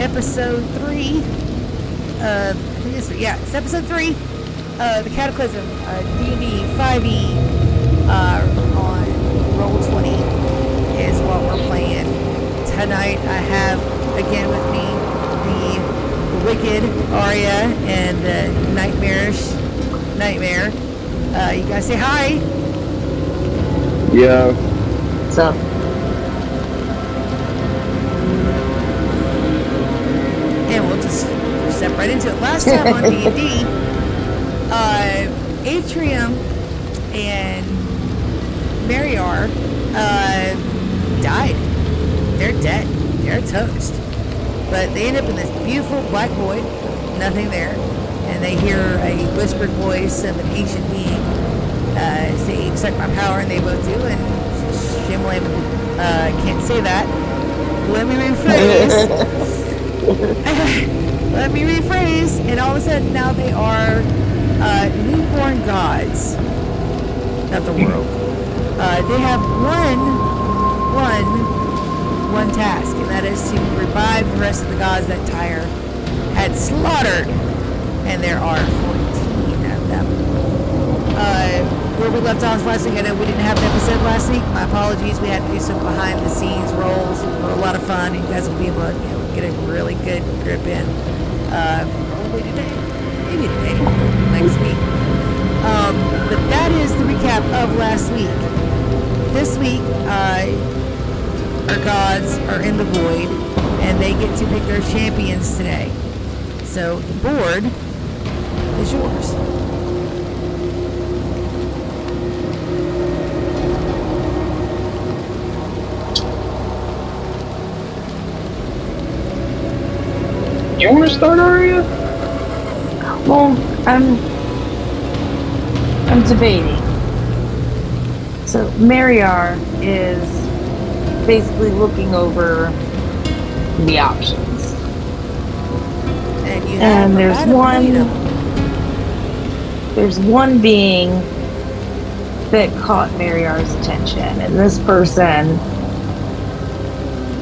episode 3 of, it's episode 3 of the Cataclysm, D&D 5e on Roll20 is what we're playing. Tonight I have again with me the wicked Arya and the nightmarish Nightmare. You guys say hi. Yeah. What's up? And we'll just step right into it. Last time on D&D, Atrium and Mariar died. They're dead. They're toast. But they end up in this beautiful black void with nothing there. And they hear a whispered voice of an ancient being say, "Accept my power," and they both do. And Shimlin can't say that. Let me rephrase. Let me rephrase. And all of a sudden, now they are newborn gods of the world. They have one task, and that is to revive the rest of the gods that Tyre had slaughtered. And there are 14 of them. Where we left off last week, I know we didn't have an episode last week. My apologies. We had to do some behind-the-scenes rolls. They were a lot of fun. You guys will be able to get a really good grip in. Probably today. Maybe today. Next week. But that is the recap of last week. This week, our gods are in the void, and they get to pick their champions today. So the board is yours. You want to start, Aria? Well, I'm debating. So Mariar is basically looking over the options. And there's one being that caught Mariar's attention, and this person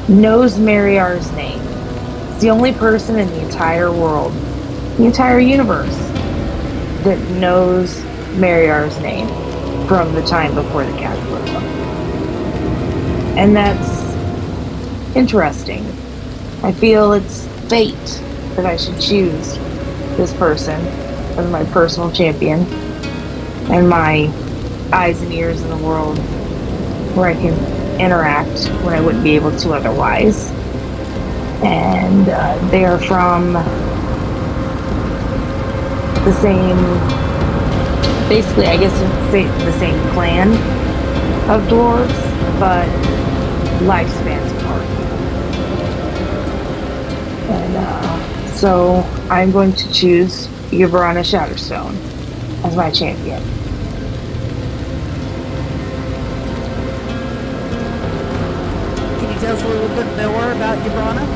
knows Mariar's name. It's the only person in the entire world, the entire universe, that knows Mariar's name from the time before the Cataclysm. And that's interesting. I feel it's fate that I should choose this person as my personal champion and my eyes and ears in the world where I can interact when I wouldn't be able to otherwise. And they are from the same, basically I guess the same clan of dwarves, but lifespans apart. And so I'm going to choose Yabrana Shatterstone as my champion. Can you tell us a little bit more about Yabrana?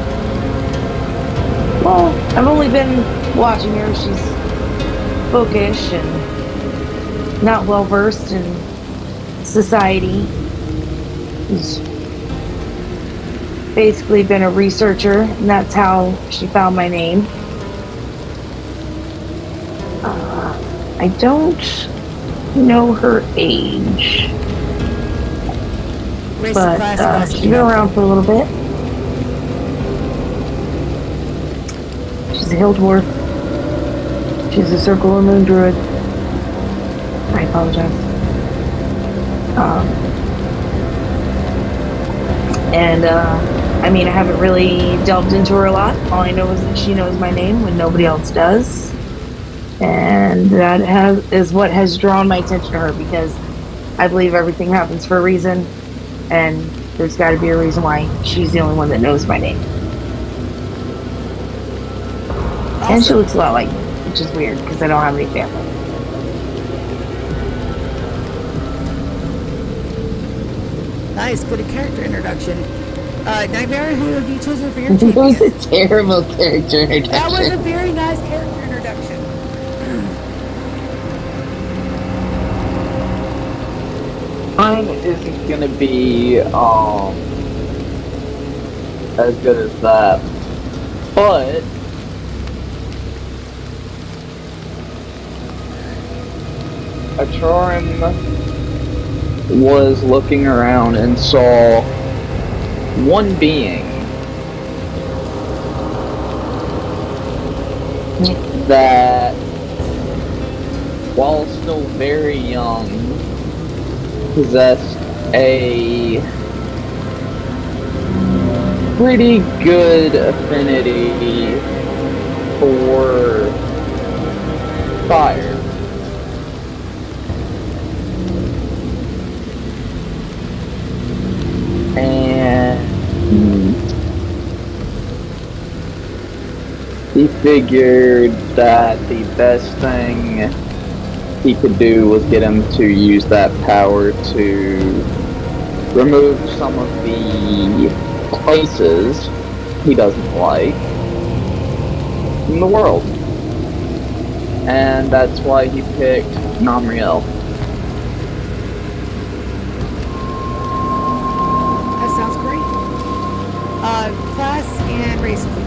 Well, I've only been watching her. She's bookish and not well versed in society. She's basically been a researcher, and that's how she found my name. I don't know her age, but she's been around for a little bit. She's a hill dwarf. She's a Circle of Moon druid. I apologize. I mean, I haven't really delved into her a lot. All I know is that she knows my name when nobody else does. And that is what has drawn my attention to her, because I believe everything happens for a reason, and there's got to be a reason why she's the only one that knows my name. Awesome. And she looks a lot like me, which is weird because I don't have any family. Nice, good character introduction. Nightmare, who have you chosen for your champion? That was a terrible character introduction. That was a very nice character introduction. Mine isn't gonna be as good as that. But Acharim was looking around and saw one being that, while still very young, possessed a pretty good affinity for fire. And he figured that the best thing he could do was get him to use that power to remove some of the places he doesn't like in the world. And that's why he picked Namriel. That sounds great. Class and race, please.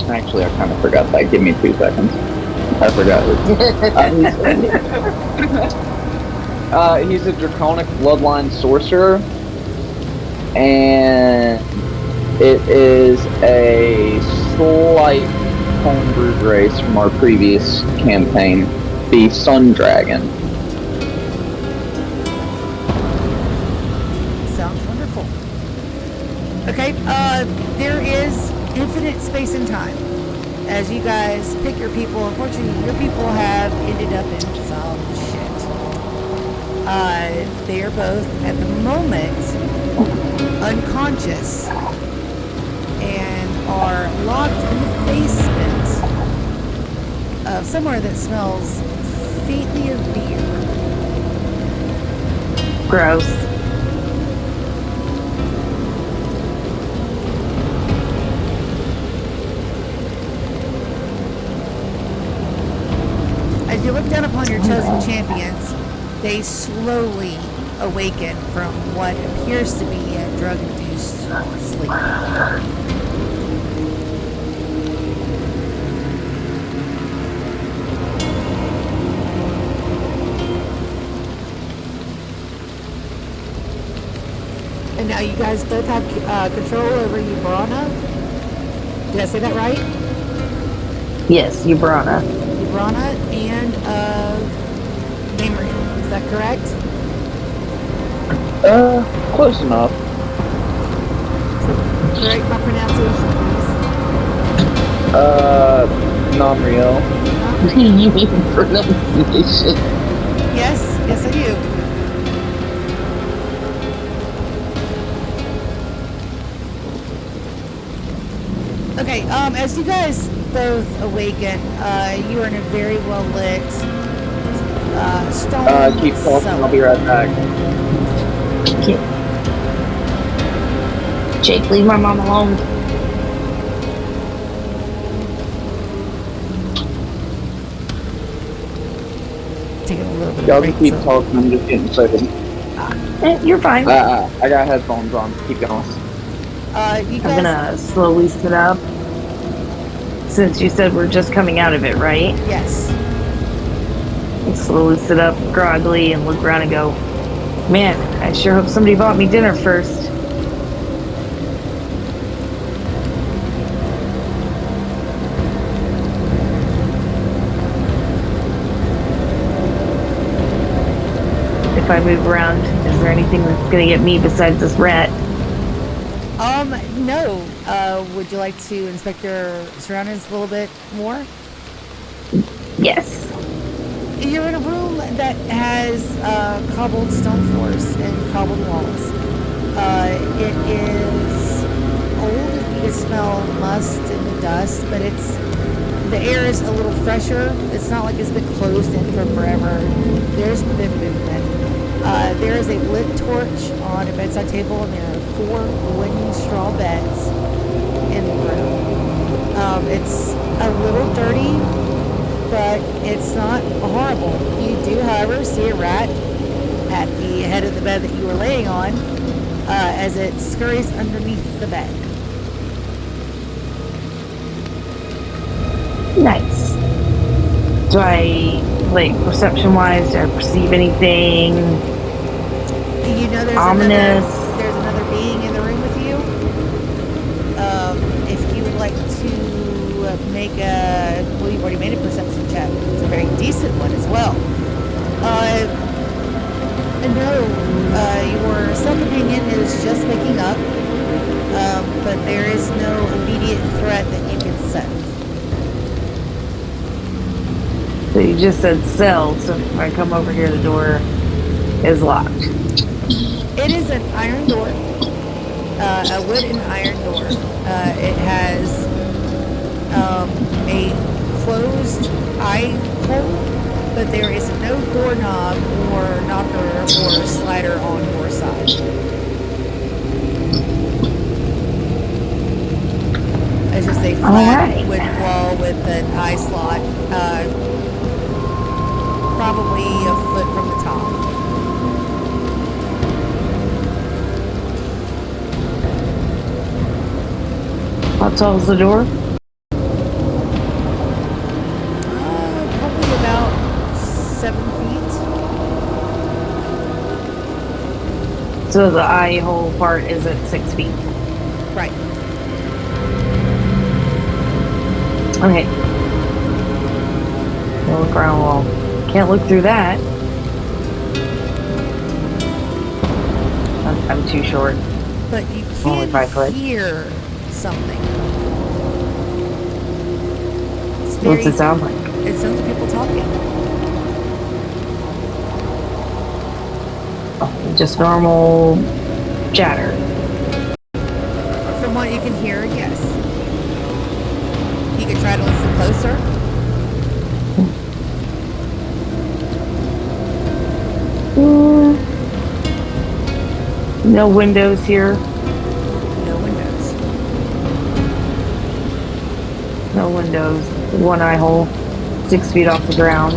Actually, I kind of forgot that. Give me 2 seconds. I forgot. He's a draconic bloodline sorcerer, and it is a slight homebrewed race from our previous campaign, the Sun Dragon. Sounds wonderful. Okay, there is infinite space and time. As you guys pick your people, unfortunately, your people have ended up in some shit. They are both, at the moment, unconscious and are locked in the basement of somewhere that smells faintly of beer. Gross. As you look down upon your chosen champions, they slowly awaken from what appears to be a drug-induced sleep. And now you guys both have control over Ubrana. Did I say that right? Yes, Ubrana. Ubrana and Namri. Is that correct? Close enough. Correct my pronunciation, Namriel. please. You mean pronunciation? Yes, yes I do. Okay, as you guys both awaken, you are in a very well lit stone Keep talking, cellar. I'll be right back. Jake, leave my mom alone. Taking a little bit Y'all of just break. keep talking, I'm just getting second. You're fine. I got headphones on, keep going. You I'm guys, gonna slowly sit up. Since you said we're just coming out of it, right? yes. And slowly sit up groggily and look around and go, man, I sure hope somebody bought me dinner first. If I move around, is there anything that's gonna get me besides this rat? No. Would you like to inspect your surroundings a little bit more? Yes. You're in a room that has cobbled stone floors and cobbled walls. It is old. You can smell must and dust, but the air is a little fresher. It's not like it's been closed in for forever. There's been movement. There is a lit torch on a bedside table, and there are 4 wooden straw beds in the room. It's a little dirty, but it's not horrible. You do, however, see a rat at the head of the bed that you were laying on as it scurries underneath the bed. Nice. Do I, like, perception-wise, do I perceive anything You know there's ominous? there's another being in the room with you. If you would like to make well, you've already made a perception check. It's a very decent one as well. No, your self-companion is just waking up, but there is no immediate threat that you can sense. So you just said cell, so if I come over here, the door is locked. It is an iron door, a wood and iron door. It has a closed eye hole, but there is no doorknob or knocker or slider on your side. It's just a flat wood wall with an eye slot, probably a foot from the top. How tall is the door? Probably about 7 feet. So the eye hole part is at 6 feet. Right. Okay. We'll look around. Well, can't look through that. I'm too short. But you Only 5 foot. can hear something. What's it sound like? It sounds like people talking. Oh, just normal chatter. From what you can hear, yes. You can try to listen closer. No windows here. No windows. No windows. One eye hole. 6 feet off the ground.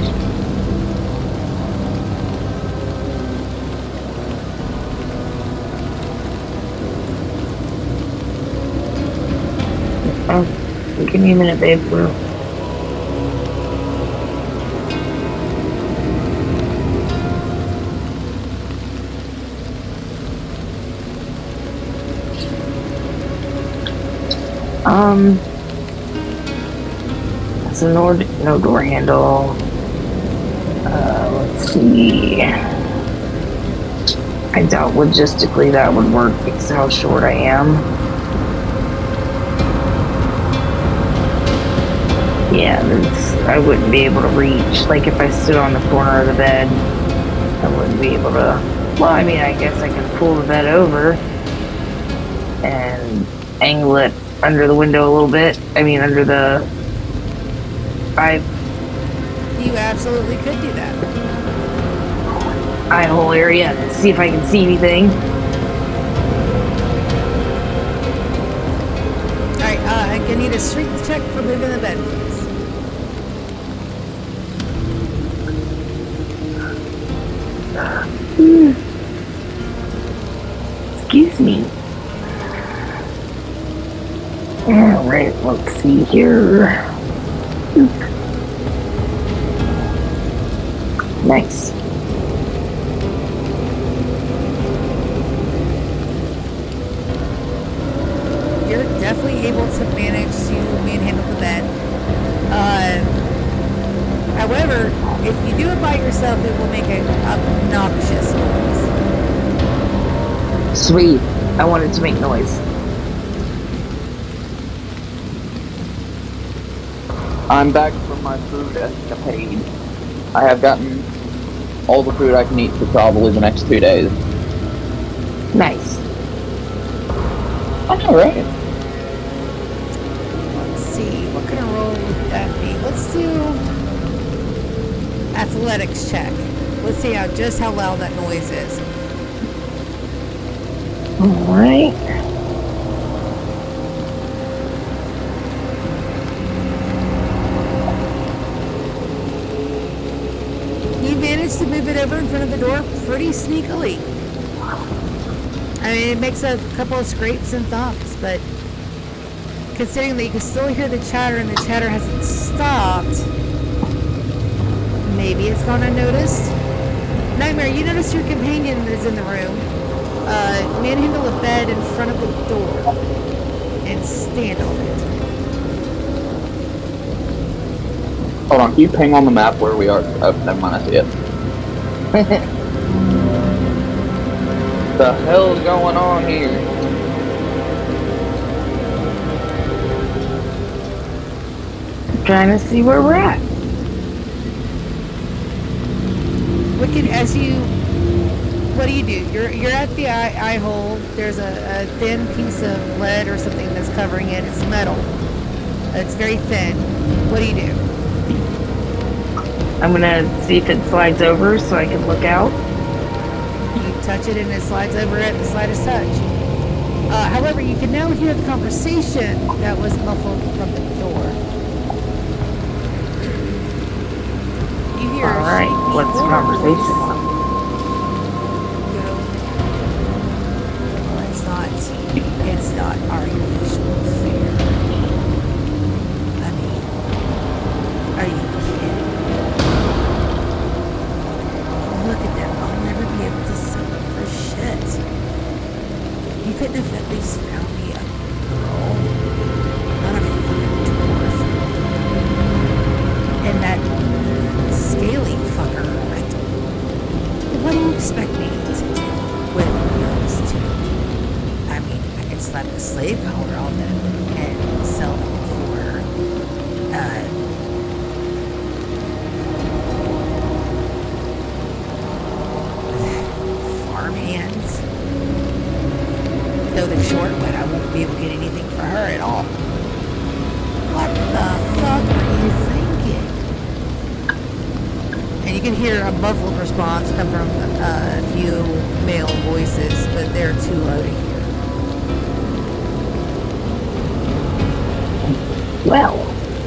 Oh, give me a minute, babe. That's a no door handle. Let's see. I doubt logistically that would work because of how short I am. Yeah, I wouldn't be able to reach. Like if I stood on the corner of the bed, I wouldn't be able to. Well, I mean, I guess I could pull the bed over and angle it under the window a little bit. I mean, under the. You absolutely could do that. Eye hole area and see if I can see anything. Alright, I'm gonna need a strength check for moving the bed, please. Excuse me. Alright, let's see here. Nice. You're definitely able to manage to manhandle the bed. However, if you do it by yourself, it will make an obnoxious noise. Sweet. I wanted to make noise. I'm back from my food escapade. I have gotten all the food I can eat for probably the next 2 days. Nice. Alright. Let's see, what kind of roll would that be? Let's do athletics check. Let's see just how loud that noise is. Alright. You managed to move it over in front of the door pretty sneakily. I mean, it makes a couple of scrapes and thumps, but considering that you can still hear the chatter and the chatter hasn't stopped, maybe it's gone unnoticed. Nightmare, you notice your companion is in the room. Manhandle a bed in front of the door and stand on it. Hold on, can you ping on the map where we are? Oh, never mind, I see it. The hell's going on here? Trying to see where we're at. Wicked, as you, what do? You're at the eye hole. There's a thin piece of lead or something that's covering it. It's metal. It's very thin. What do you do? I'm gonna see if it slides over so I can look out. You touch it and it slides over at the slightest touch. However, you can now hear the conversation that was muffled from the door. You hear All right, what's the conversation? Well, it's not our usual fare. I mean, are you kidding? Look at them. I'll never be able to sell them for shit. You couldn't have at least found me a girl, not a fucking dwarf. And that scaly fucker. What do you expect me to do with those two? I mean, I could slap the slave collar on them and sell them for, farmhands. Though they're short, but I won't be able to get anything for her at all. What the fuck are you thinking? And you can hear a muffled response come from a few male voices, but they're too low to hear. Well,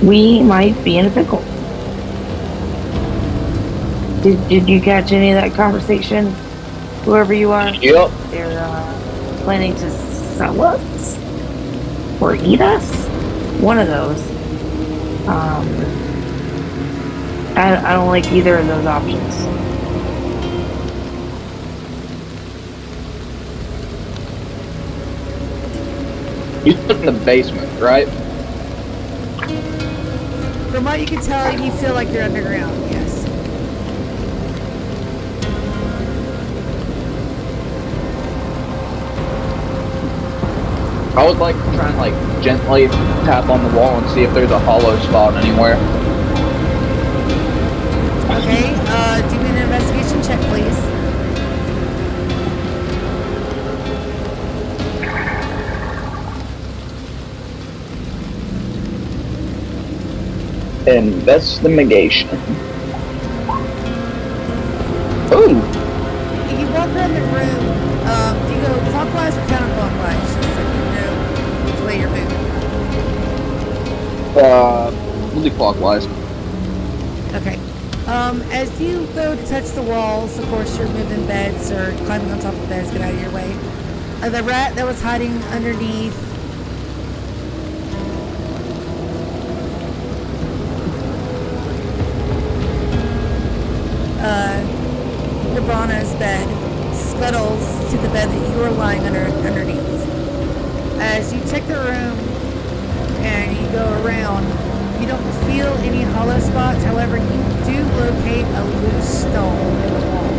we might be in a pickle. Did you catch any of that conversation? Whoever you are? Yep. They're planning to sell us? Or eat us? One of those. I don't like either of those options. You sit in the basement, right? From what you can tell, you feel like you're underground, yes. I would like to try and like gently tap on the wall and see if there's a hollow spot anywhere. Okay, do me an investigation check, please. Investigation. Ooh. You walk around the room. Do you go clockwise or counterclockwise? Just so you know which way you're moving. We'll do clockwise. Okay. As you go to touch the walls, of course, you're moving beds or climbing on top of beds, get out of your way. The rat that was hiding underneath Brana's bed scuttles to the bed that you are lying underneath. As you check the room and you go around, you don't feel any hollow spots. However, you do locate a loose stone in the wall.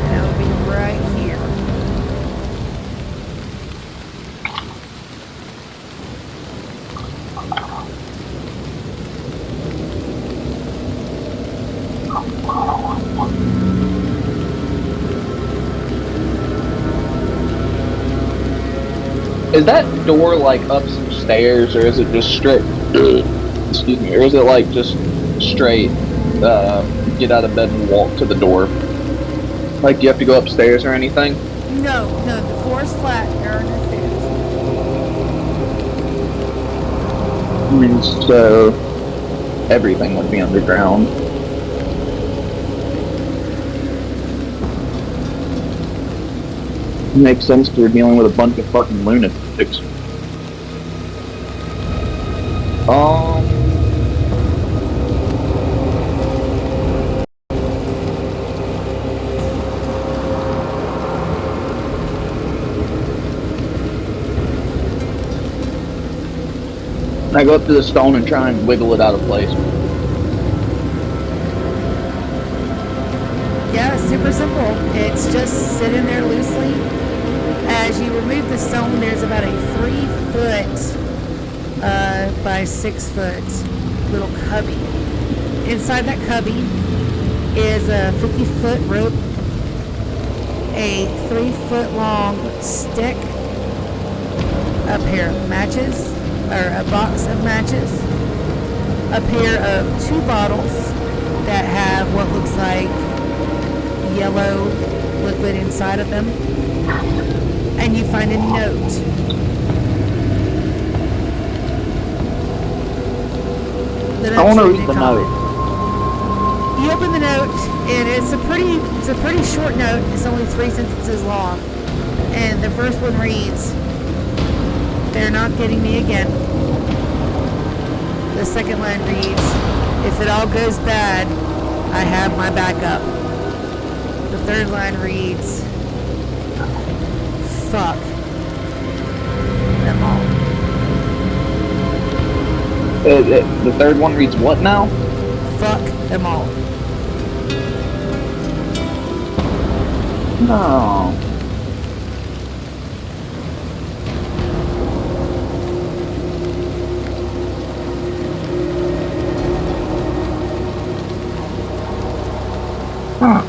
And it'll be right here. Is that door like up some stairs, or is it just straight? Excuse me, or is it like just straight? Get out of bed and walk to the door. Like, do you have to go upstairs or anything? No, the floor is flat. There are no stairs. I mean, so everything would be underground. Makes sense to dealing with a bunch of fucking lunatics. I go up to the stone and try and wiggle it out of place. Yeah, super simple. It's just sitting there loosely. As you remove the stone, there's about a 3-foot by 6-foot little cubby. Inside that cubby is a 50-foot rope, a 3-foot long stick, a pair of matches, or a box of matches, a pair of 2 bottles that have what looks like yellow liquid inside of them, and you find a note. I want to read the note. You open the note, and it's a pretty short note. It's only 3 sentences long, and the first one reads, "They're not getting me again." The second line reads, "If it all goes bad, I have my backup." The third line reads, "Fuck them all." The third one reads what now? Fuck them all. No. Huh.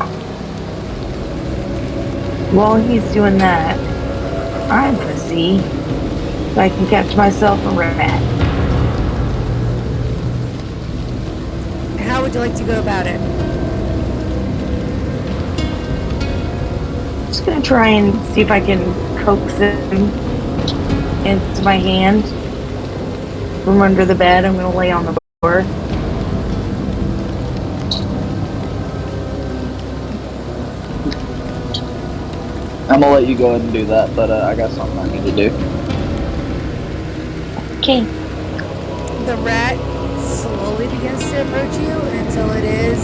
While he's doing that, I'm gonna see if I can catch myself a rat. How would you like to go about it? Just gonna try and see if I can coax him into my hand from under the bed. I'm gonna lay on the floor. I'm gonna let you go ahead and do that, but I got something I need to do. Okay. The rat slowly begins to approach you until it is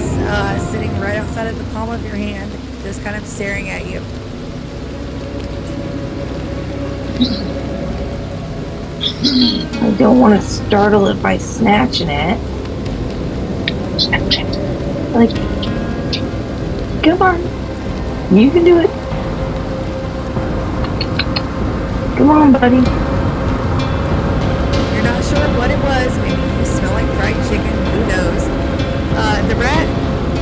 sitting right outside of the palm of your hand, just kind of staring at you. I don't want to startle it by snatching it. Like, come on. You can do it. Come on, buddy. You're not sure what it was. Maybe you smell like fried chicken. Who knows? The rat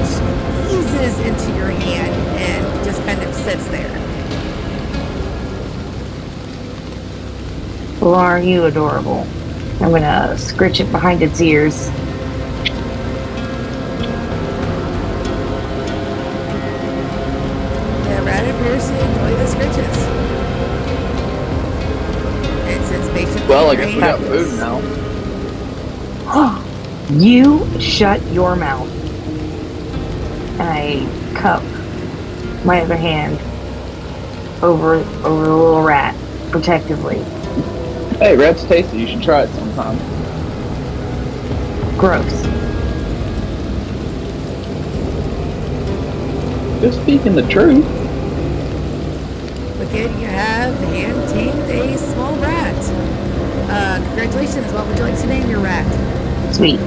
squeezes into your hand and just kind of sits there. Well, are you adorable? I'm gonna scritch it behind its ears. The rat appears to enjoy the scritches. It sits patiently. Well, I in your guess we got hand. food now. You shut your mouth. And I cup my other hand over the little rat protectively. Hey, rat's tasty. You should try it sometime. Gross. Just speaking the truth. Wicked, you have hand-tamed a small rat. Congratulations. What would you like to name your rat? Sweet.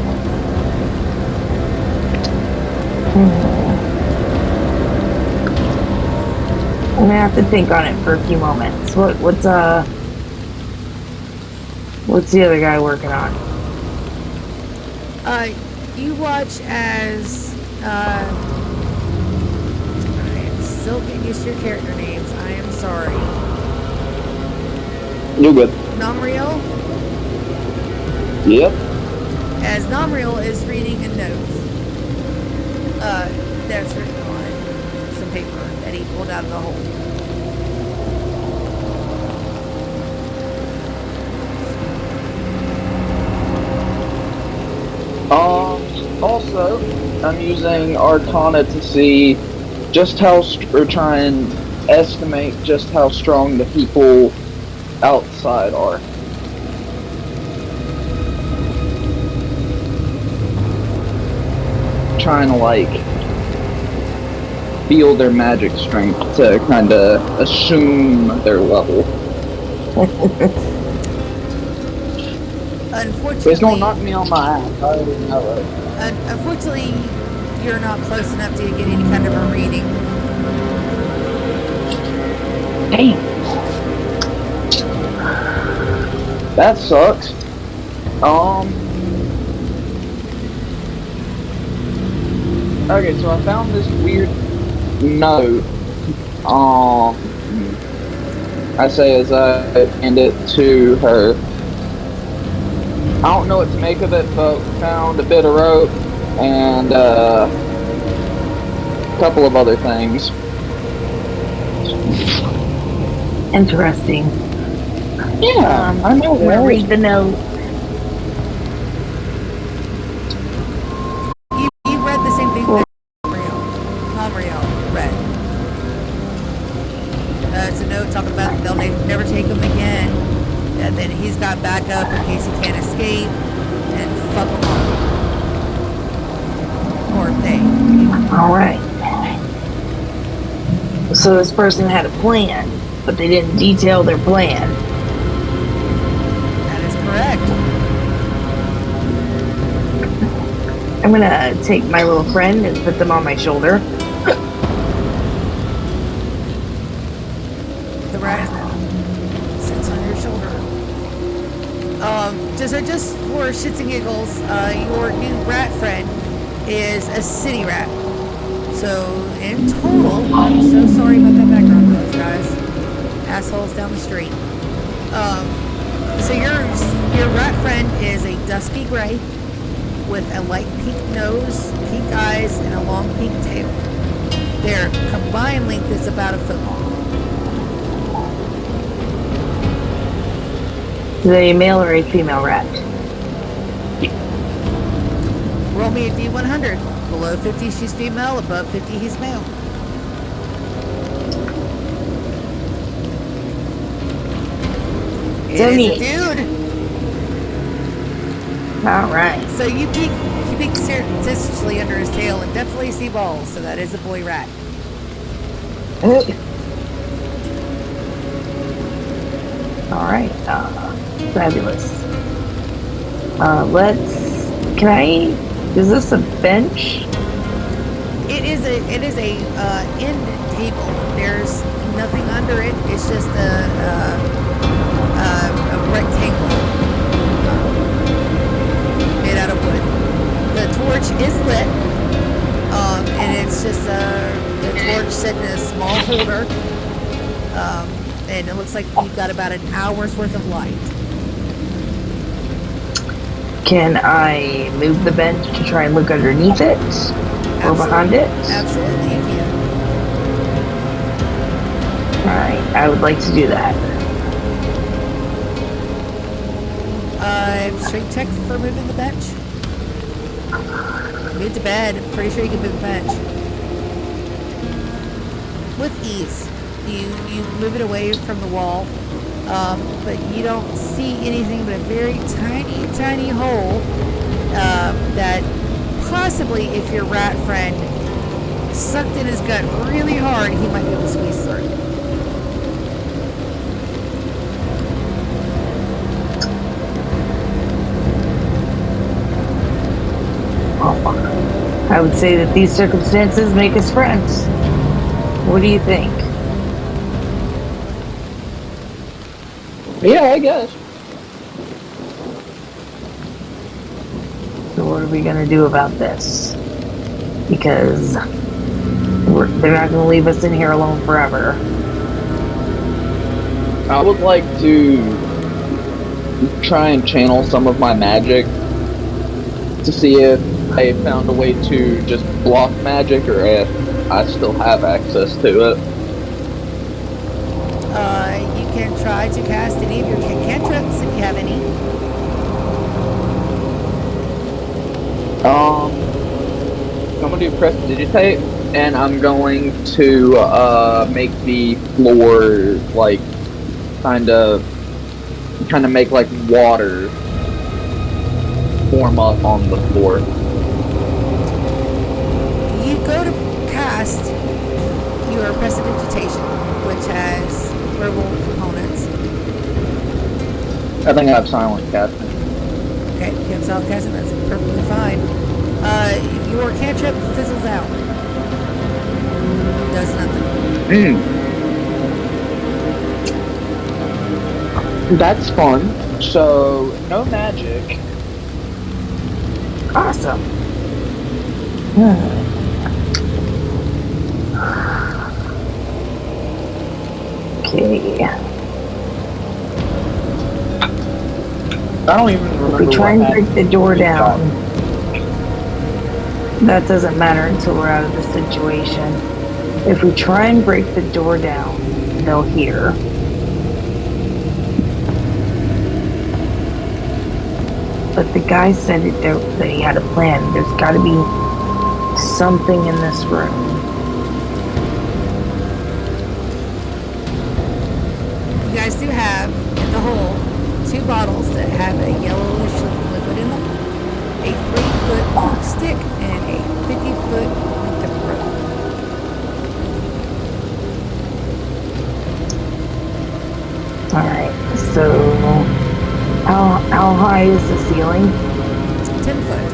I'm gonna have to think on it for a few moments. What's the other guy working on? You watch as I am still getting used to your character names. I am sorry. You're good. Namriel, Yep. as Namriel is reading a note that's written on some paper that he pulled out of the hole. Also, I'm using Arcana to see just how, or try and estimate just how strong the people outside are. Trying to like feel their magic strength to kind of assume their level. Unfortunately, It's gonna knock me on my ass. I already know it. Unfortunately, you're not close enough to get any kind of a reading. Damn. That sucks. Okay, so I found this weird note. I say as I hand it to her. I don't know what to make of it, but found a bit of rope and a couple of other things. Interesting. Yeah, I know. I'm gonna read the note. You read the same thing that Tamriel read. It's a note talking about they'll never take him again. And then he's got backup in case he can't escape. And fuck him up. Or they. Alright. So this person had a plan, but they didn't detail their plan. That is correct. I'm gonna take my little friend and put them on my shoulder. The rat sits on your shoulder. Just for shits and giggles, your new rat friend is a city rat. So in total, I'm so sorry about that background noise, guys. Assholes down the street. So your rat friend is a dusky gray with a light pink nose, pink eyes, and a long pink tail. Their combined length is about a foot long. Is it a male or a female rat? Roll me a D100. Below 50, she's female. Above 50, he's male. It is a dude. Alright. So you peek surreptitiously under his tail and definitely see balls. So that is a boy rat. Alright. Fabulous. Is this a bench? It is a end table. There's nothing under it. It's just a rectangle made out of wood. The torch is lit, and it's just the torch set in a small holder, and it looks like you've got about an hour's worth of light. Can I move the bench to try and look underneath it? Or behind it? Absolutely, you can. Alright, I would like to do that. Strength check for moving the bench. Move to bed. I'm pretty sure you can move the bench. With ease. You move it away from the wall, but you don't see anything but a very tiny, tiny hole that possibly, if your rat friend sucked in his gut really hard, he might be able to squeeze through. I would say that these circumstances make us friends. What do you think? Yeah, I guess. So what are we gonna do about this? Because they're not gonna leave us in here alone forever. I would like to try and channel some of my magic to see if I found a way to just block magic or if I still have access to it. You can try to cast any of your cantrips if you have any. I'm gonna do prestidigitate, and I'm going to make the floor like kind of make like water form up on the floor. You go to cast your prestidigitation, which has verbal components. I think I have silent casting. Okay, you have silent casting, that's perfectly fine. Your cantrip fizzles out. Does nothing. That's fun. So, no magic. Awesome. Okay. I don't even remember. If we try and what break the door down, happened. that doesn't matter until we're out of the situation. If we try and break the door down, they'll hear. But the guy said that he had a plan. There's got to be something in this room. You guys do have, in the hole, 2 bottles that have a yellowish liquid in them, a 3-foot long stick, and a 50-foot length of rope. Alright, so how high is the ceiling? 10 foot.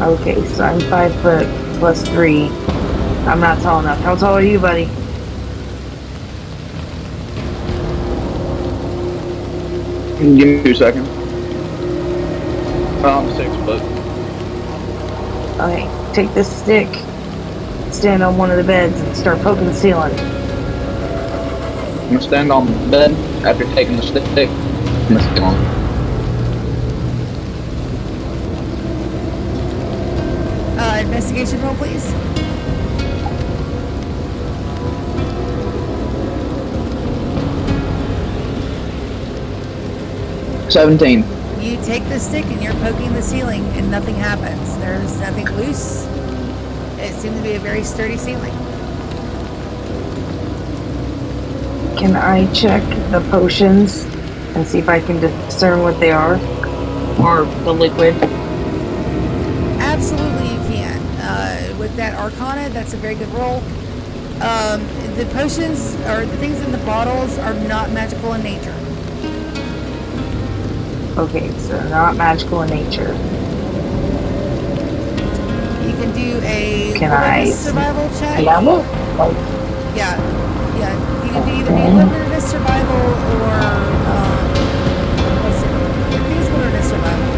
Okay, so I'm 5 foot plus 3. I'm not tall enough. How tall are you, buddy? Give me 2 seconds. I'm 6 foot. Okay, take this stick, stand on one of the beds, and start poking the ceiling. I'm gonna stand on the bed after taking the stick. I'm gonna sit on it. Investigation roll, please. $17. You take the stick and you're poking the ceiling and nothing happens. There's nothing loose. It seems to be a very sturdy ceiling. Can I check the potions and see if I can discern what they are? Or the liquid? Absolutely you can. With that Arcana, that's a very good roll. The potions, or the things in the bottles, are not magical in nature. Okay, so not magical in nature. You can do a Can I survival check. Yeah, look. Yeah. You can do either wilderness survival or let's see. I think it's wilderness survival.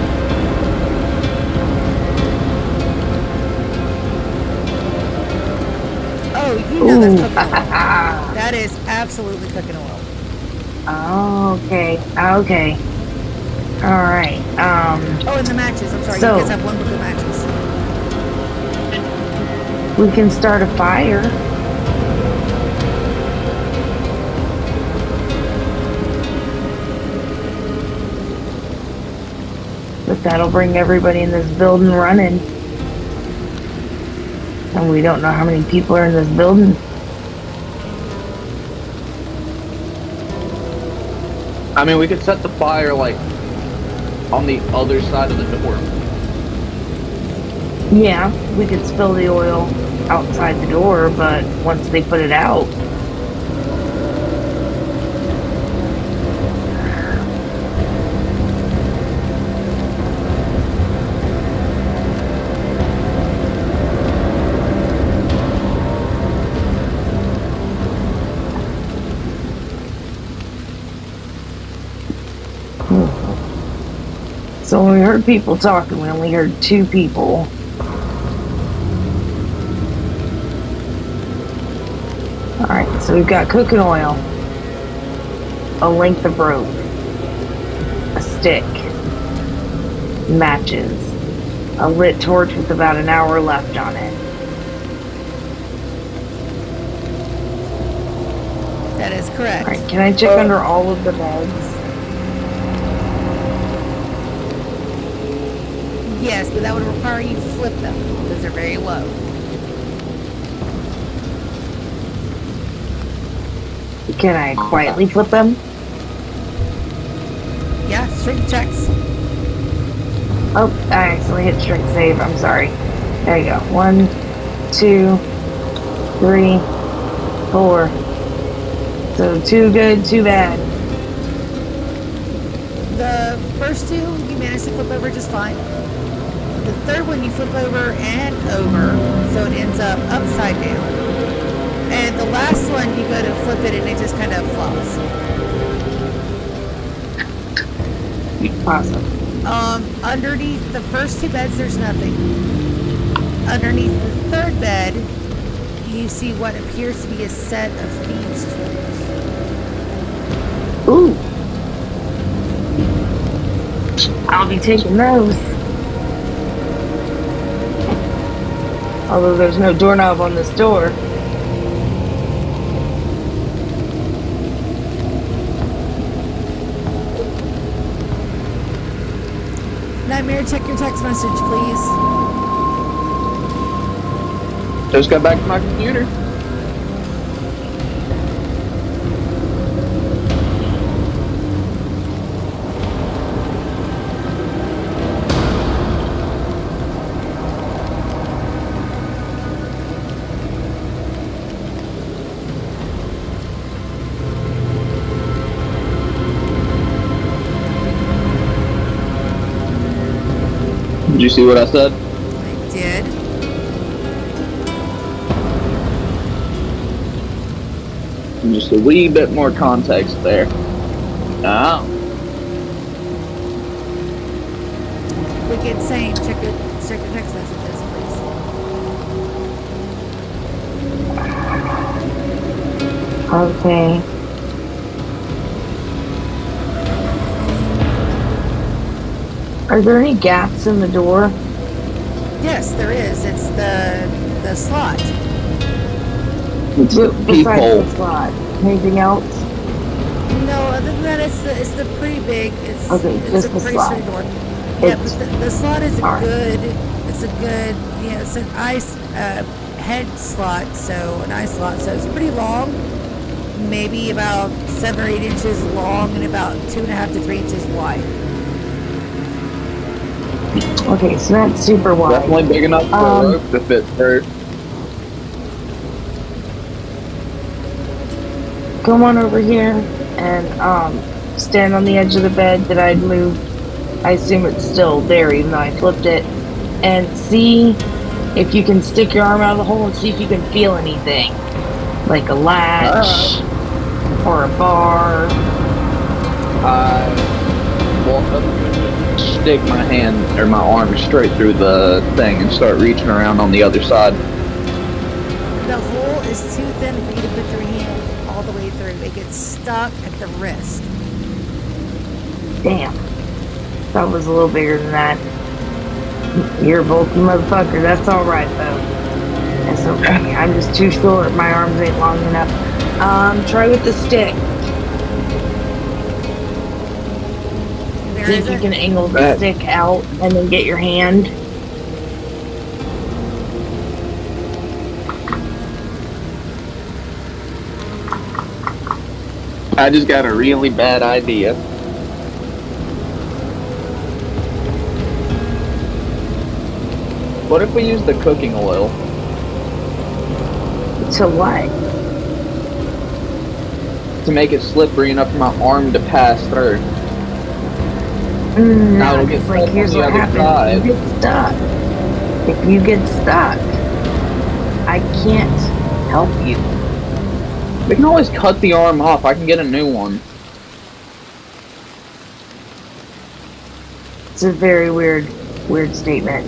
Oh, you know that's cooking oil. That is absolutely cooking oil. Okay. All right. Oh, and the matches. I'm sorry. So- you guys have 1 book of matches. We can start a fire. But that'll bring everybody in this building running. And we don't know how many people are in this building. I mean, we could set the fire like on the other side of the door. Yeah, we could spill the oil outside the door, but once they put it out, so when we heard people talking, we only heard 2 people. Alright, so we've got cooking oil, a length of rope, a stick, matches, a lit torch with about an hour left on it. That is correct. Alright, can I check under all of the beds? Yes, but that would require you to flip them because they're very low. Can I quietly flip them? Yeah, strength checks. Oh, I accidentally hit strength save. I'm sorry. There you go. 1, 2, 3, 4. So 2 good, 2 bad. The first 2 you managed to flip over just fine. The third one you flip over and over, so it ends up upside down. And the last one you go to flip it and it just kind of flops. Awesome. Underneath the first 2 beds, there's nothing. Underneath the third bed, you see what appears to be a set of thieves' tools. Ooh. I'll be taking those. Although there's no doorknob on this door. Nightmare, check your text message, please. Just got back to my computer. Did you see what I said? I did. Just a wee bit more context there. Oh. Wicked Sane, check your text messages, please. Okay. Are there any gaps in the door? Yes, there is. It's the slot. It's the Besides peephole. the slot. Anything else? No, other than that, it's the pretty big. It's Okay, it's just a the pretty slot. straight door. Yeah, It's- but the slot is all right. it's a good, yeah, it's an ice head slot, so an ice slot, so it's pretty long, maybe about 7 or 8 inches long and about 2.5 to 3 inches wide. Okay, so that's super wide. Definitely big enough for a rope to fit through. Come on over here and stand on the edge of the bed that I'd moved. I assume it's still there even though I flipped it. And see if you can stick your arm out of the hole and see if you can feel anything. Like a latch or a bar. I walk up and stick my hand or my arm straight through the thing and start reaching around on the other side. The hole is too thin for you to put your hand all the way through. It gets stuck at the wrist. Damn. That was a little bigger than that. You're a bulky motherfucker. That's alright though. That's okay. I'm just too short. My arms ain't long enough. Try with the stick. There See is if you it. can angle the stick out and then get your hand. I just got a really bad idea. What if we use the cooking oil? To what? To make it slippery enough for my arm to pass through. Now No, it'll get it's like stuck here's on the what other happens. side. You get stuck. If you get stuck, I can't help you. We can always cut the arm off. I can get a new one. It's a very weird statement.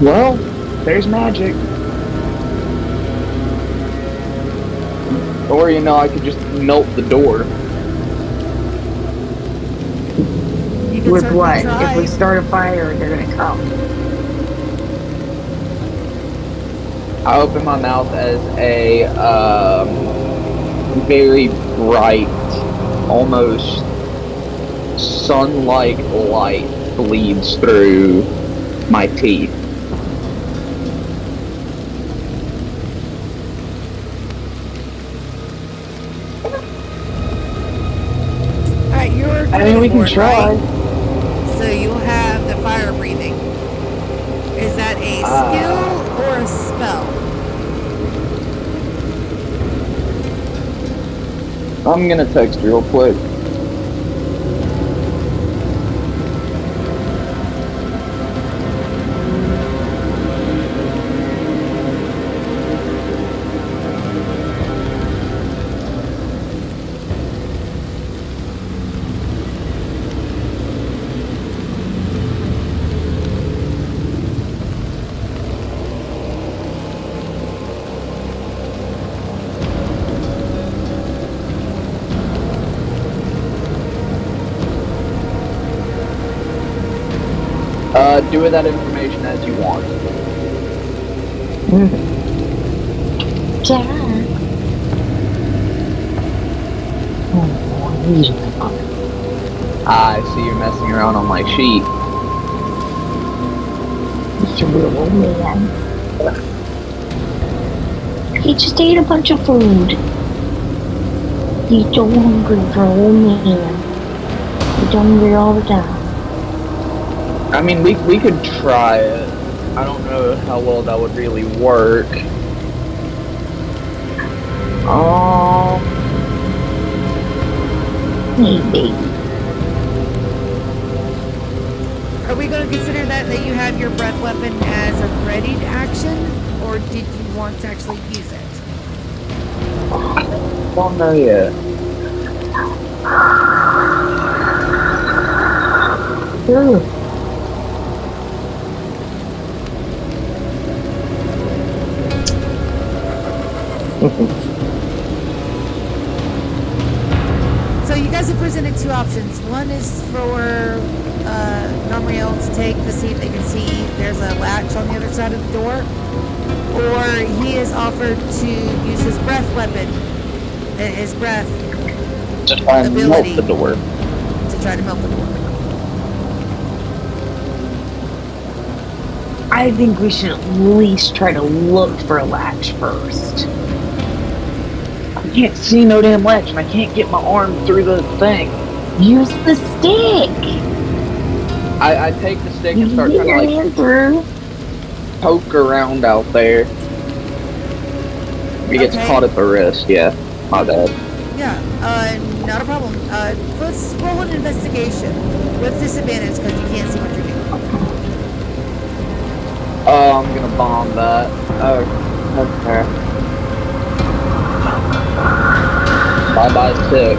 Well, there's magic. Or, I could just melt the door. You can With certainly what? try. If we start a fire, they're gonna come. I open my mouth as a very bright, almost sun-like light bleeds through my teeth. Alright, you're I mean, we can board, try. right? So you'll have the fire breathing. Is that a skill or a spell? I'm gonna text real quick. Do with that information as you want. Jack. I see you're messing around on my sheet. Mr. Little Man. He just ate a bunch of food. He's so hungry for an old man. He's hungry all the time. I mean, we could try it. I don't know how well that would really work. Maybe. Are we going to consider that you have your breath weapon as a readied action, or did you want to actually use it? Don't know yet. Ooh. So you guys have presented two options. One is for Namriel to take to see if they can see there's a latch on the other side of the door, or he is offered to use his breath weapon, his breath To try and melt ability the door. to try to melt the door. I think we should at least try to look for a latch first. I can't see no damn latch, and I can't get my arm through the thing. Use the stick. I take the stick You and start get trying your to hand through. poke around out there. He gets Okay. caught at the wrist. Yeah, my bad. Yeah, not a problem. Let's roll an investigation with disadvantage because you can't see what you're doing. Oh, I'm gonna bomb that. Oh, okay. Bye-bye stick.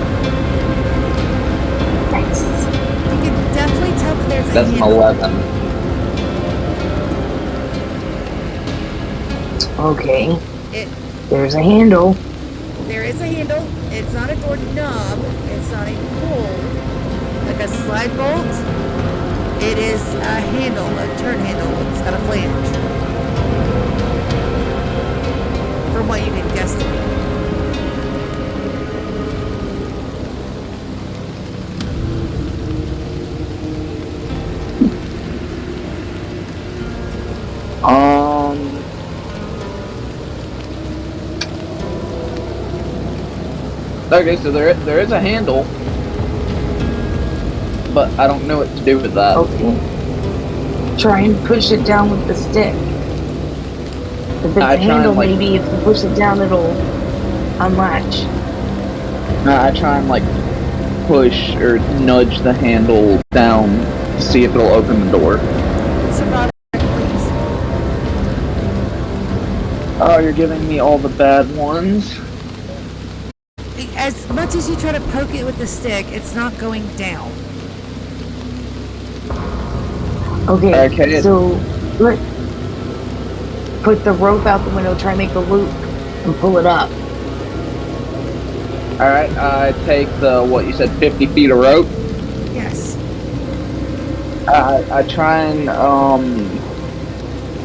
Nice. You can definitely tell that there's a That's an handle. 11. Okay. It, There's a handle. there is a handle. It's not a door knob. It's not a pull. Like a slide bolt. It is a handle, a turn handle. It's got a flange. From what you can guesstimate. Okay, so there is a handle, but I don't know what to do with that. Okay. Try and push it down with the stick. If it's I a try handle, and, like- maybe if you push it down, it'll unlatch. I try and like push or nudge the handle down to see if it'll open the door. Survival check, please. Oh, you're giving me all the bad ones. As much as you try to poke it with the stick, it's not going down. Okay. Okay. So let put the rope out the window. Try and make a loop and pull it up. Alright, I take the, what you said, 50 feet of rope. Yes. I try and,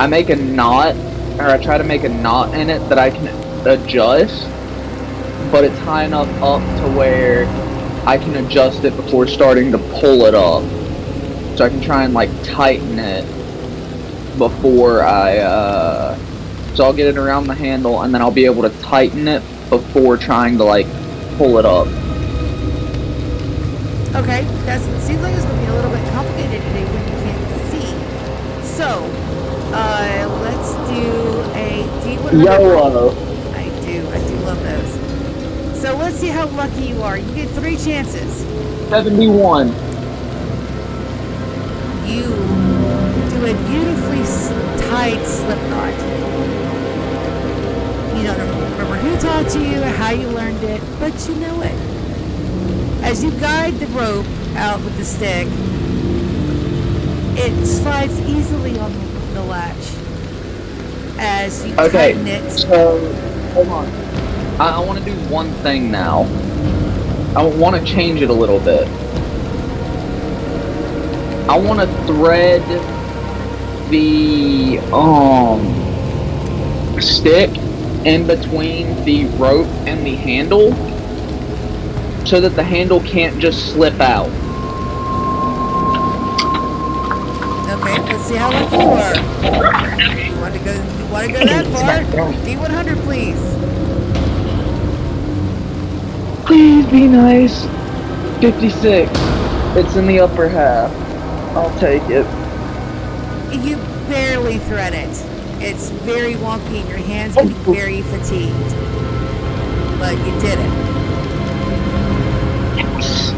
I make a knot, or I try to make a knot in it that I can adjust, but it's high enough up to where I can adjust it before starting to pull it up. So I can try and like tighten it before so I'll get it around the handle and then I'll be able to tighten it before trying to like pull it up. Okay, that seems like it's going to be a little bit complicated today when you can't see. So, let's do a D100. YOLO. I do love those. So let's see how lucky you are. You get 3 chances. 71. You do a beautifully tight slip knot. You don't remember who taught you, how you learned it, but you know it. As you guide the rope out with the stick, it slides easily on the latch. As you tighten it. So, hold on. I want to do one thing now. I want to change it a little bit. I want to thread the stick in between the rope and the handle so that the handle can't just slip out. Okay, let's see how lucky you are. You want to go that far? D100, please. Please be nice. 56. It's in the upper half. I'll take it. You barely thread it. It's very wonky and your hands get very fatigued. But you did it. Yes.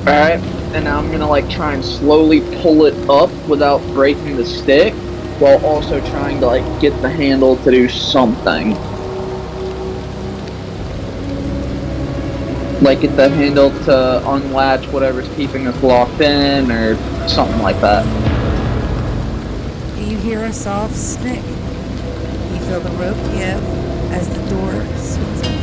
Alright, and now I'm gonna like try and slowly pull it up without breaking the stick, while also trying to like get the handle to do something. Like get the handle to unlatch whatever's keeping us locked in, or something like that. You hear a soft snick. You feel the rope give as the door swings open.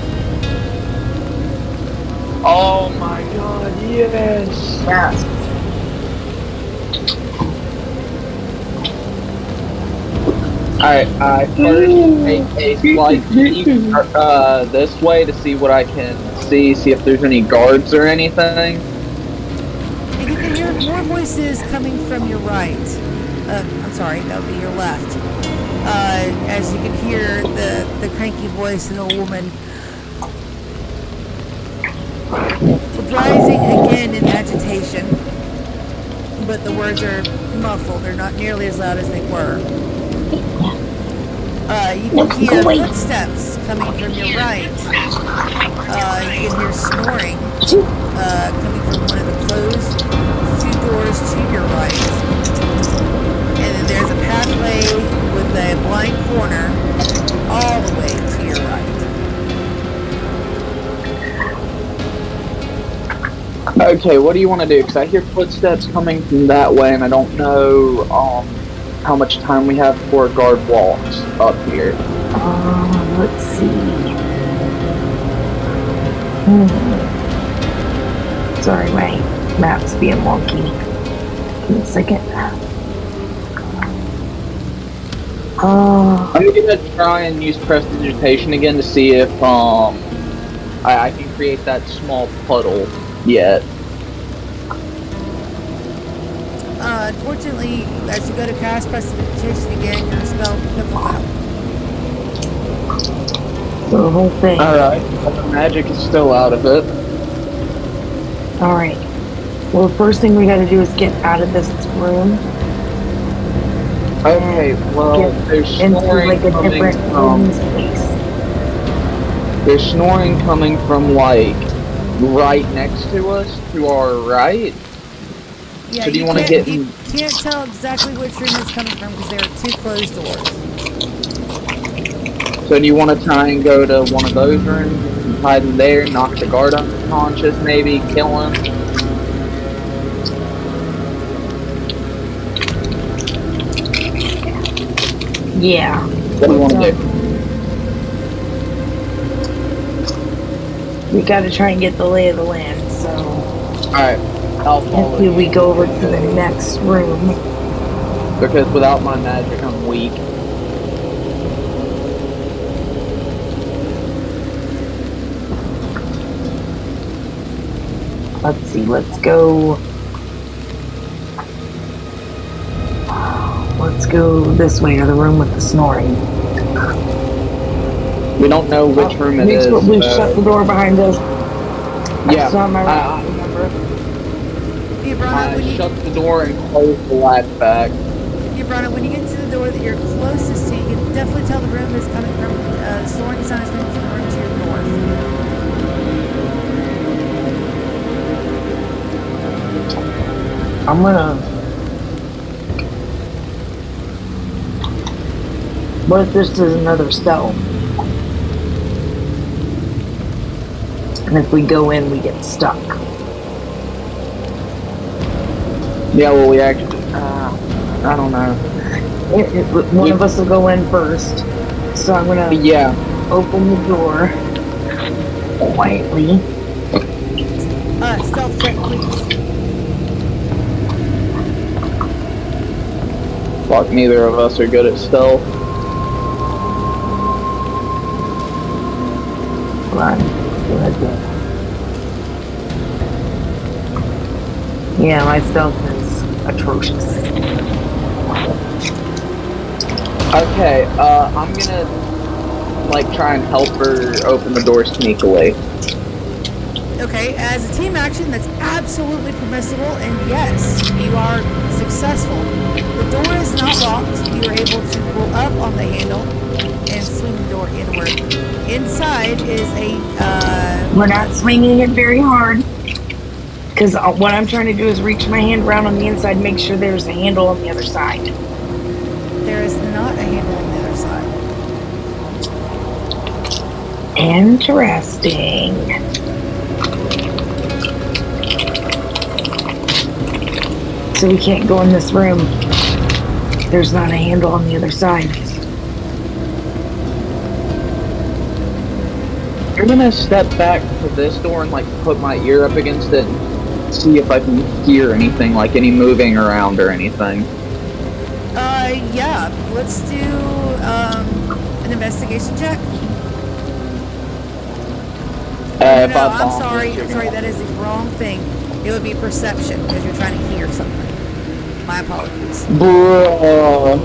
Oh my god, yes! Yes. Alright, I first make a slight peek this way to see what I can see if there's any guards or anything. And you can hear more voices coming from your right. I'm sorry, that would be your left. As you can hear the cranky voice of the woman rising again in agitation. But the words are muffled. They're not nearly as loud as they were. You can hear footsteps coming from your right. You can hear snoring coming from one of the closed 2 doors to your right. And then there's a pathway with a blind corner all the way to your right. Okay, what do you want to do? Because I hear footsteps coming from that way, and I don't know how much time we have before a guard walks up here. Let's see. Sorry, my map's being wonky. Give me a second. I'm gonna try and use prestidigitation again to see if I can create that small puddle yet. Unfortunately, as you go to cast prestidigitation again, your spell piffles out. So the whole thing. Alright, the magic is still out of it. Alright. Well, the first thing we gotta do is get out of this room. Okay, well, there's Into snoring like a coming different from... space. There's snoring coming from, like, right next to us, to our right. Yeah, So do you want to can't- get... You can't tell exactly which room it's coming from because there are 2 closed doors. So do you want to try and go to one of those rooms, hide in there, knock the guard unconscious, maybe, kill him? Yeah. What do you want to do? We gotta try and get the lay of the land, so... Alright, I'll follow Hopefully you. we go over to the next room. Because without my magic, I'm weak. Let's see, let's go. Let's go this way to the room with the snoring. We don't know which room it Make is. sure we shut the door behind us. Yeah. I saw my right, remember? Hey, Brana, I when you shut the door and closed the latch back. Hey, Brana, when you get to the door that you're closest to, you can definitely tell the room is coming from, the snoring sound is coming from the room to your north. I'm gonna. What if this is another cell? And if we go in, we get stuck. Yeah, well, we actually. I don't know. One of us will go in first. So I'm gonna Yeah. open the door quietly. Stealth check, please. Fuck, neither of us are good at stealth. Run. Yeah, my stealth is atrocious. Okay, I'm gonna, like, try and help her open the door sneakily. Okay, as a team action, that's absolutely permissible, and yes, you are successful. The door is not locked. You are able to pull up on the handle and swing the door inward. Inside is a, We're not swinging it very hard. Because what I'm trying to do is reach my hand around on the inside and make sure there's a handle on the other side. there is not a handle on the other side. Interesting. So we can't go in this room. There's not a handle on the other side. I'm gonna step back to this door and, like, put my ear up against it and see if I can hear anything, like any moving around or anything. Yeah, let's do, an investigation check. If No, I I'm bomb sorry, this, you're I'm sorry, gonna- that is the wrong thing. It would be perception, because you're trying to hear something. My apologies. Bruh.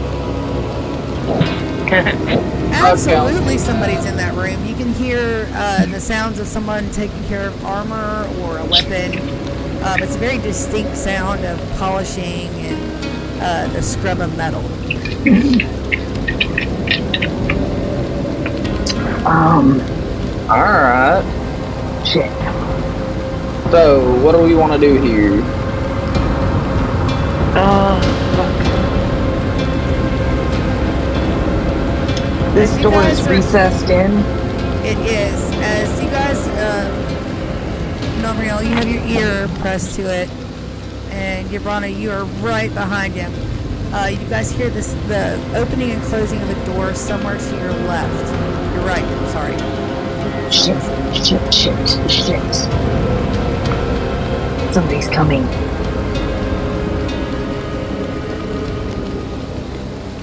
Absolutely somebody's in that room. You can hear the sounds of someone taking care of armor or a weapon. It's a very distinct sound of polishing and the scrub of metal. Alright. Shit. So, what do we want to do here? Fuck. This As you door is guys are- recessed in. It is. As you guys, Nomriel, you have your ear pressed to it, and Gibrana, you are right behind him. You guys hear this, the opening and closing of a door somewhere to your left. You're right, I'm sorry. Shit. Somebody's coming.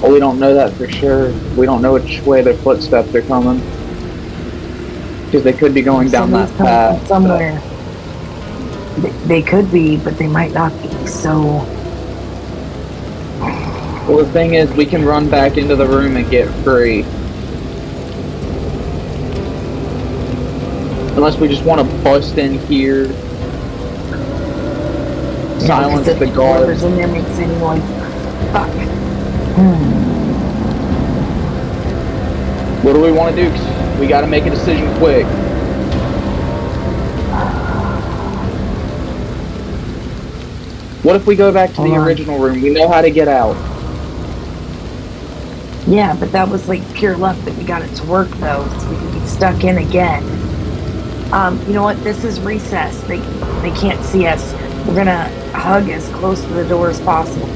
Well, we don't know that for sure. We don't know which way their footsteps are coming. Because they could be going down that Somebody's coming path. from somewhere. They could be, but they might not be. So Well, the thing is, we can run back into the room and get free. Unless we just want to bust in here. Silence the guards. Whoever's in there makes any noise. Fuck. What do we want to do? 'Cause we got to make a decision quick. What if we go back to the original room? We know how to get out. Yeah, but that was like pure luck that we got it to work though, so we could be stuck in again. You know what? This is recess. They can't see us. We're gonna hug as close to the door as possible.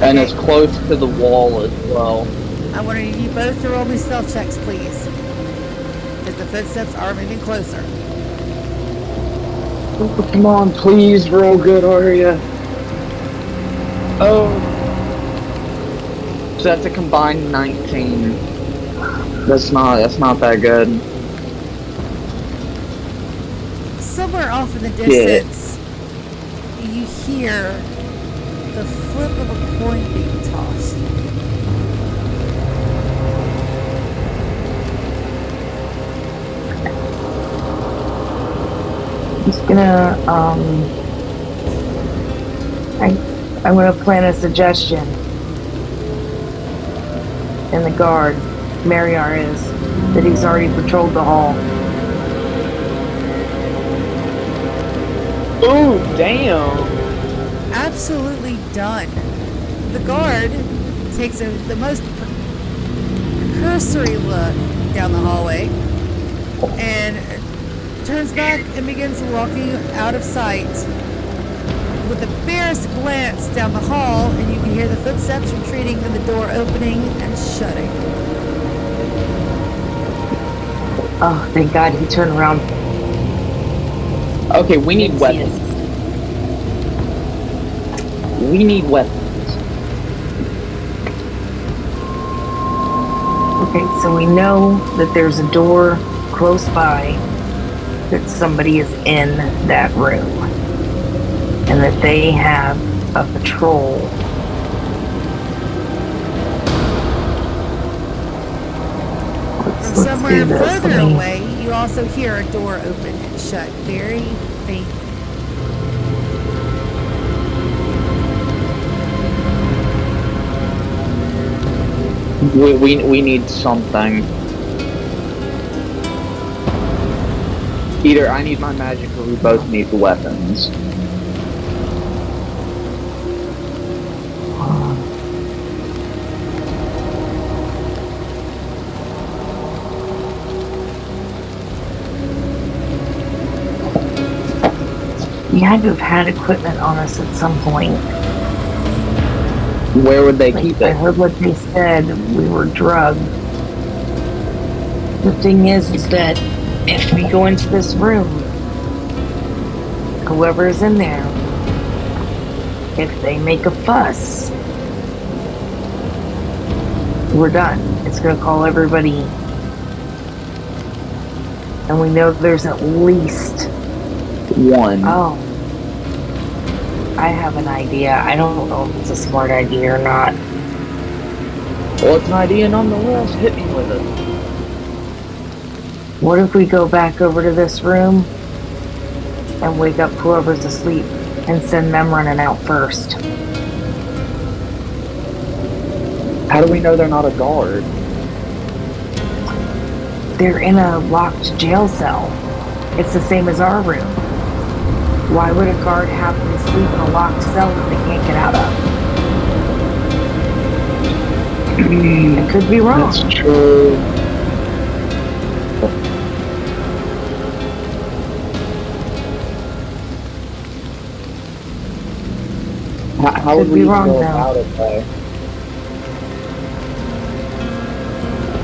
And it's close to the wall as well. I want you both to roll me stealth checks, please. Because the footsteps are moving closer. Oh, come on, please roll good, Arya. Oh, So that's a combined 19. That's not that good. Somewhere off in the distance, you hear the flip of a coin being tossed. I'm just gonna, I'm gonna plant a suggestion. And the guard, Mariar is, that he's already patrolled the hall. Ooh, damn! Absolutely done. The guard takes the most cursory look down the hallway and turns back and begins walking out of sight with the barest glance down the hall, and you can hear the footsteps retreating and the door opening and shutting. Oh, thank God he turned around. Okay, we need weapons. We need weapons. Okay, so we know that there's a door close by, that somebody is in that room, and that they have a patrol. From somewhere further away, you also hear a door open and shut very faintly. We need something. Either I need my magic or we both need the weapons. We had to have had equipment on us at some point. Where would they keep I it? heard what they said. We were drugged. The thing is that if we go into this room, whoever's in there, if they make a fuss, we're done. It's going to call everybody. And we know there's at least one. Oh. I have an idea. I don't know if it's a smart idea or not. Well, it's an idea nonetheless. Hit me with it. What if we go back over to this room and wake up whoever's asleep and send them running out first? How do we know they're not a guard? They're in a locked jail cell. It's the same as our room. Why would a guard have them sleep in a locked cell that they can't get out of? I could be wrong. That's true. How would we go about it, though?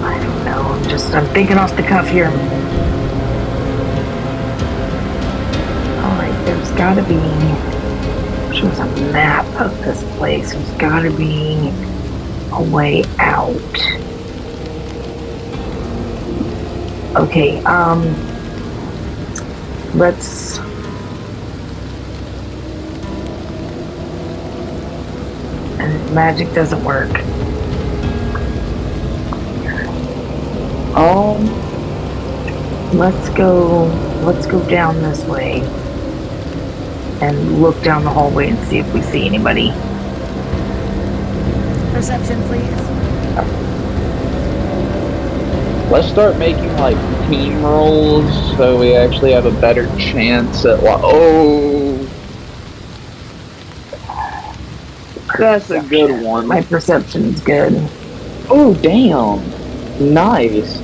I don't know. I'm thinking off the cuff here. Alright, there's gotta be... There's a map of this place. There's gotta be a way out. Okay, let's... And magic doesn't work. Let's go down this way and look down the hallway and see if we see anybody. Perception, please. Let's start making like team rolls so we actually have a better chance at that's a good one. My perception's good. Oh, damn. Nice.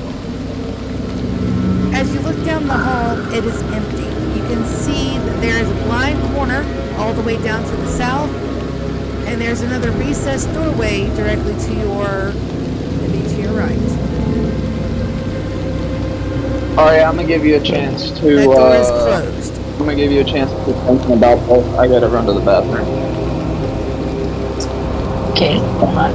As you look down the hall, it is empty. You can see that there is a blind corner all the way down to the south, and there's another recessed doorway directly to your right. Alright, I'm gonna give you a chance to That door is closed. I'm gonna give you a chance to think about this. I gotta run to the bathroom. Okay, hold on.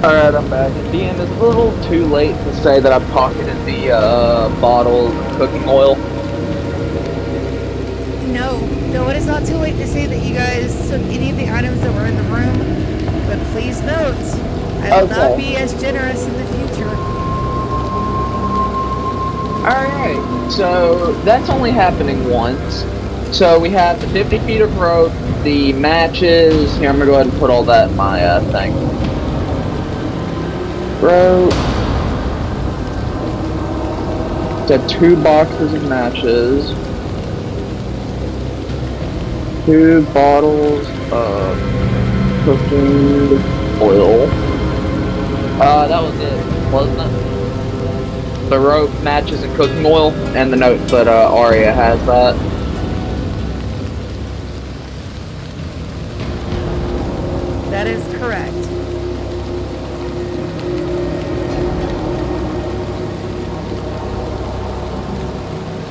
Alright, I'm back. Dean, it's a little too late to say that I've pocketed the bottle of cooking oil. No, it is not too late to say that you guys took any of the items that were in the room. But please note, I will not be as generous in the future. Alright, so that's only happening once. So we have the 50 feet of rope, the matches. Here, I'm gonna go ahead and put all that in my thing. Rope. Got 2 boxes of matches. 2 bottles of cooking oil. That was it, wasn't it? The rope, matches, and cooking oil, and the note that Arya has that. That is correct.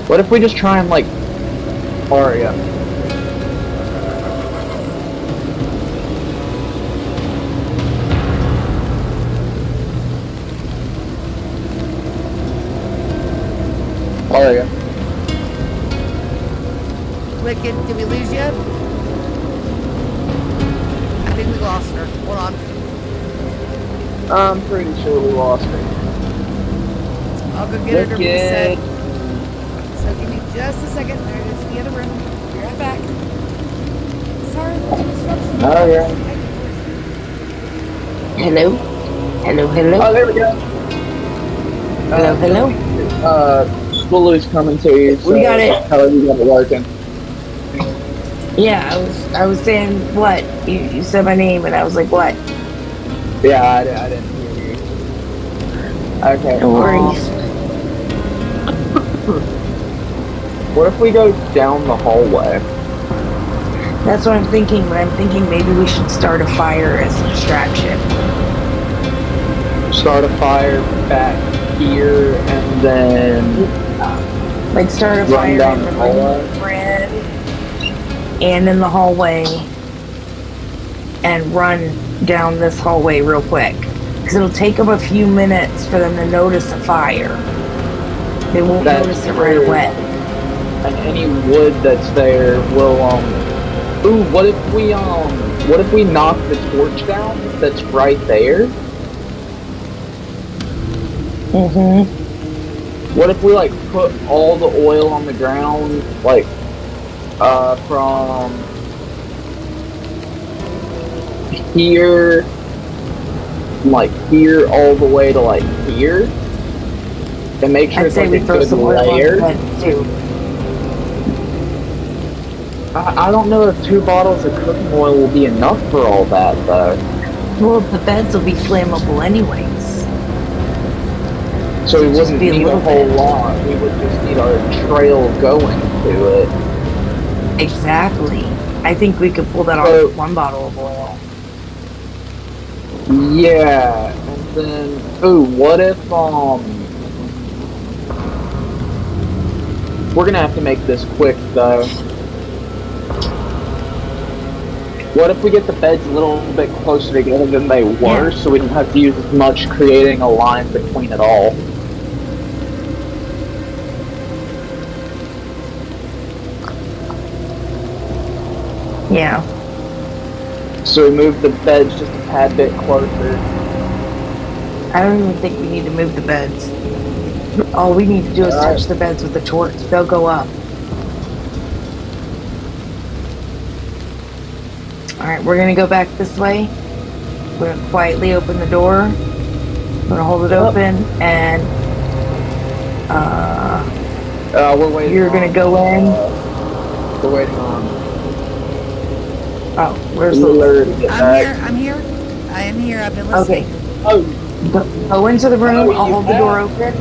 What if we just try and, like, Arya? Arya. Wicked, did we lose yet? I think we lost her. Hold on. I'm pretty sure we lost her. I'll go get her to reset. Wicked. So give me just a second. There it is in the other room. Be right back. Sorry for the disruption. Oh, yeah. Hello? Hello, hello? Oh, there we go. Hello, hello? Lulu's coming to you. So We got it. How are you got it working? Yeah, I was saying what? You said my name and I was like, what? Yeah, I didn't hear you. Okay. No worries. What if we go down the hallway? That's what I'm thinking, but I'm thinking maybe we should start a fire as a distraction. Start a fire back here and then Like start a run fire down in the the hallway? room we're in and in the hallway and run down this hallway real quick. Because it'll take them a few minutes for them to notice a fire. They won't That's notice it right true. away. And any wood that's there will ooh, what if we knock the torch down that's right there? Mm-hmm. What if we like put all the oil on the ground, like from here, like here all the way to like here, and make sure I'd it's say like we a throw good some oil on the layer. bed too. I don't know if 2 bottles of cooking oil will be enough for all that though. Well, the beds will be flammable anyways. So we Just wouldn't be a need a little whole bit. lot. We would just need our trail going to it. Exactly. I think we could pull that off So- with 1 bottle of oil. Yeah, and then ooh, what if we're gonna have to make this quick though. What if we get the beds a little bit closer together than they were, so we don't have to use as much creating a line between it all? Yeah. So we move the beds just a tad bit closer. I don't even think we need to move the beds. All we need to do is Alright. touch the beds with the torch. They'll go up. Alright, we're gonna go back this way. We're gonna quietly open the door. We're gonna hold it Yep. open and We're waiting. you're gonna go in. We're waiting on Oh, where's the Lillard to get back. I'm here. I am here. I've been listening. Okay. Oh, Go into the room, Oh, I'll you hold the door open.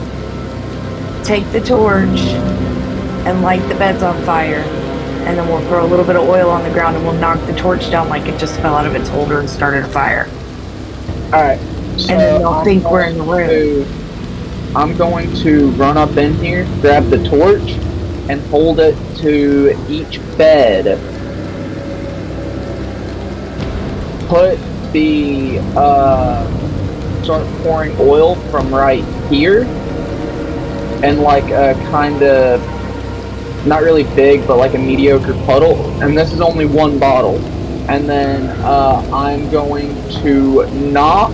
Take the torch and light the beds on fire. And then we'll throw a little bit of oil on the ground and we'll knock the torch down like it just fell out of its holder and started a fire. alright. So And then they'll I'm think we're in the going room. I'm going to run up in here, grab the torch, and hold it to each bed. Put the start pouring oil from right here, and like a kind of not really big, but like a mediocre puddle. And this is only one bottle. And then I'm going to knock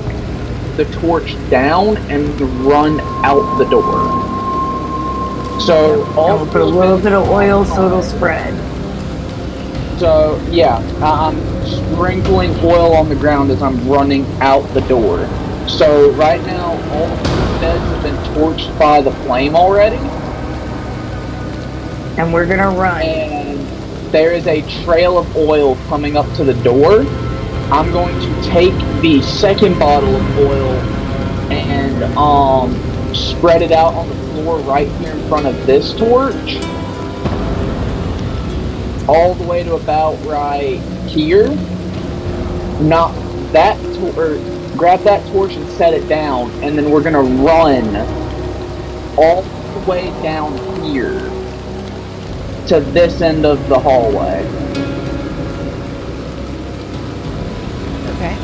the torch down and run out the door. So I'll put a little bit of oil so it'll spread. So yeah, I'm sprinkling oil on the ground as I'm running out the door. So right now, all the beds have been torched by the flame already. And we're gonna run. And there is a trail of oil coming up to the door. I'm going to take the second bottle of oil and spread it out on the floor right here in front of this torch. All the way to about right here. Knock that grab that torch and set it down, and then we're gonna run all the way down here to this end of the hallway. Okay.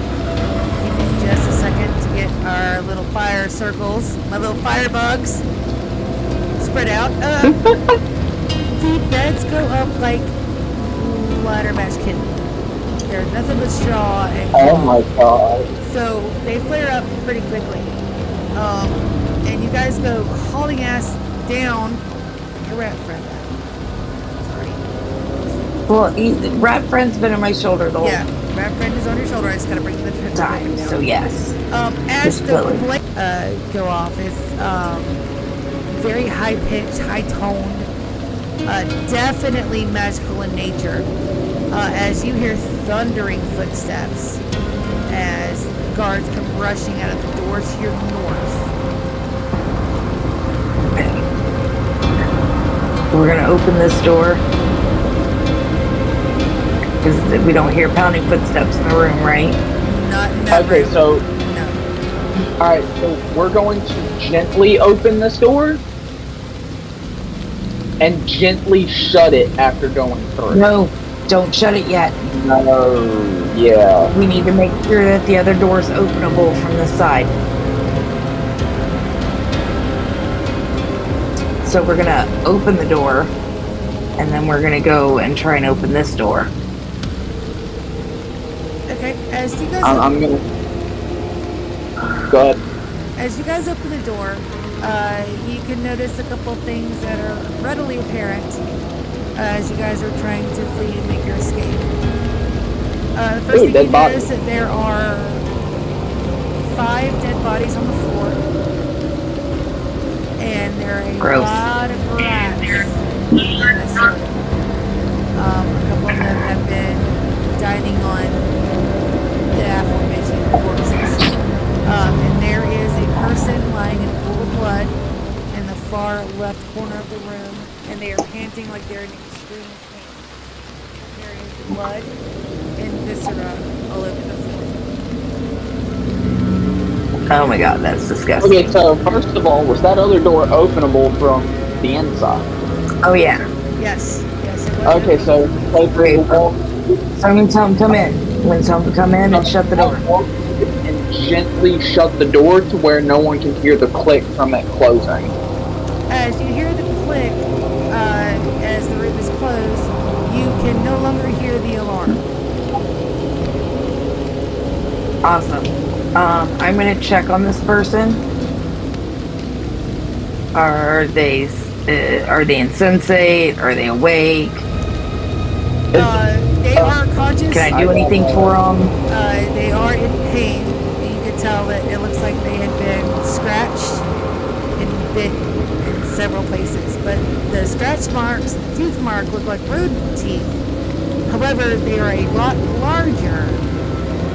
Give me just a second to get our little fire circles, my little firebugs spread out. The beds go up like ladder match kitten. They're nothing but straw and Oh my god. so they flare up pretty quickly. And you guys go hauling ass down your rat friend. Sorry. Well, rat friend's been on my shoulder the whole Rat friend is on your shoulder. I just gotta bring the time. down. So yes. As the blades go off, it's very high pitched, high toned, definitely magical in nature. As you hear thundering footsteps as guards come rushing out of the doors to your north. We're gonna open this door because we don't hear pounding footsteps in the room, right? Not in that Okay, room. so No. alright, so we're going to gently open this door and gently shut it after going through. No, don't shut it yet. No, yeah. We need to make sure that the other door is openable from the side. So we're gonna open the door, and then we're gonna go and try and open this door. Okay, as you guys I'm gonna go ahead. as you guys open the door, you can notice a couple things that are readily apparent as you guys are trying to flee and make your escape. The first thing you notice that there are 5 dead bodies on the floor, and there are a Gross. lot of rats in this area. A couple of them have been dining on the aforementioned corpses. And there is a person lying in a pool of blood in the far left corner of the room, and they are panting like they're in extreme pain. There is blood and viscera all over the floor. Oh my god, that's disgusting. Okay, so first of all, was that other door openable from the inside? Oh yeah. Yes, yes, it was. Okay, so Okay. So I'm gonna tell him come in. I'm gonna tell him to come in and shut the door. And gently shut the door to where no one can hear the click from it closing. As you hear the click, as the room is closed, you can no longer hear the alarm. Awesome. I'm gonna check on this person. Are they insensate? Are they awake? They are conscious. Can I do anything for them? They are in pain. You can tell that it looks like they had been scratched and bit in several places. But the scratch marks, the tooth mark look like rodent teeth. However, they are a lot larger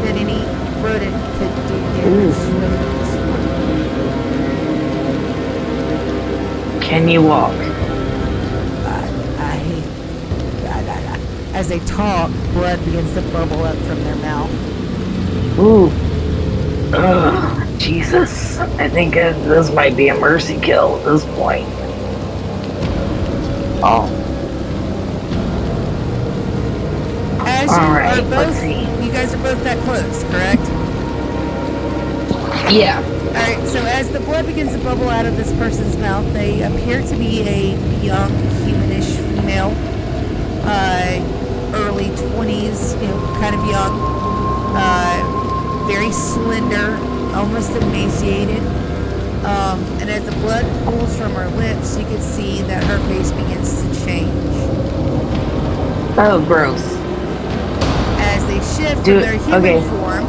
than any rodent could do damage with. Can you walk? As they talk, blood begins to bubble up from their mouth. Ooh. Ugh, Jesus. I think this might be a mercy kill at this point. Oh. As you All right, are let's both, see. you guys are both that close, correct? Yeah. Alright, so as the blood begins to bubble out of this person's mouth, they appear to be a young, humanish female. Early 20s, kind of young. Very slender, almost emaciated. And as the blood pools from her lips, you can see that her face begins to change. Oh, gross. As they shift from their human form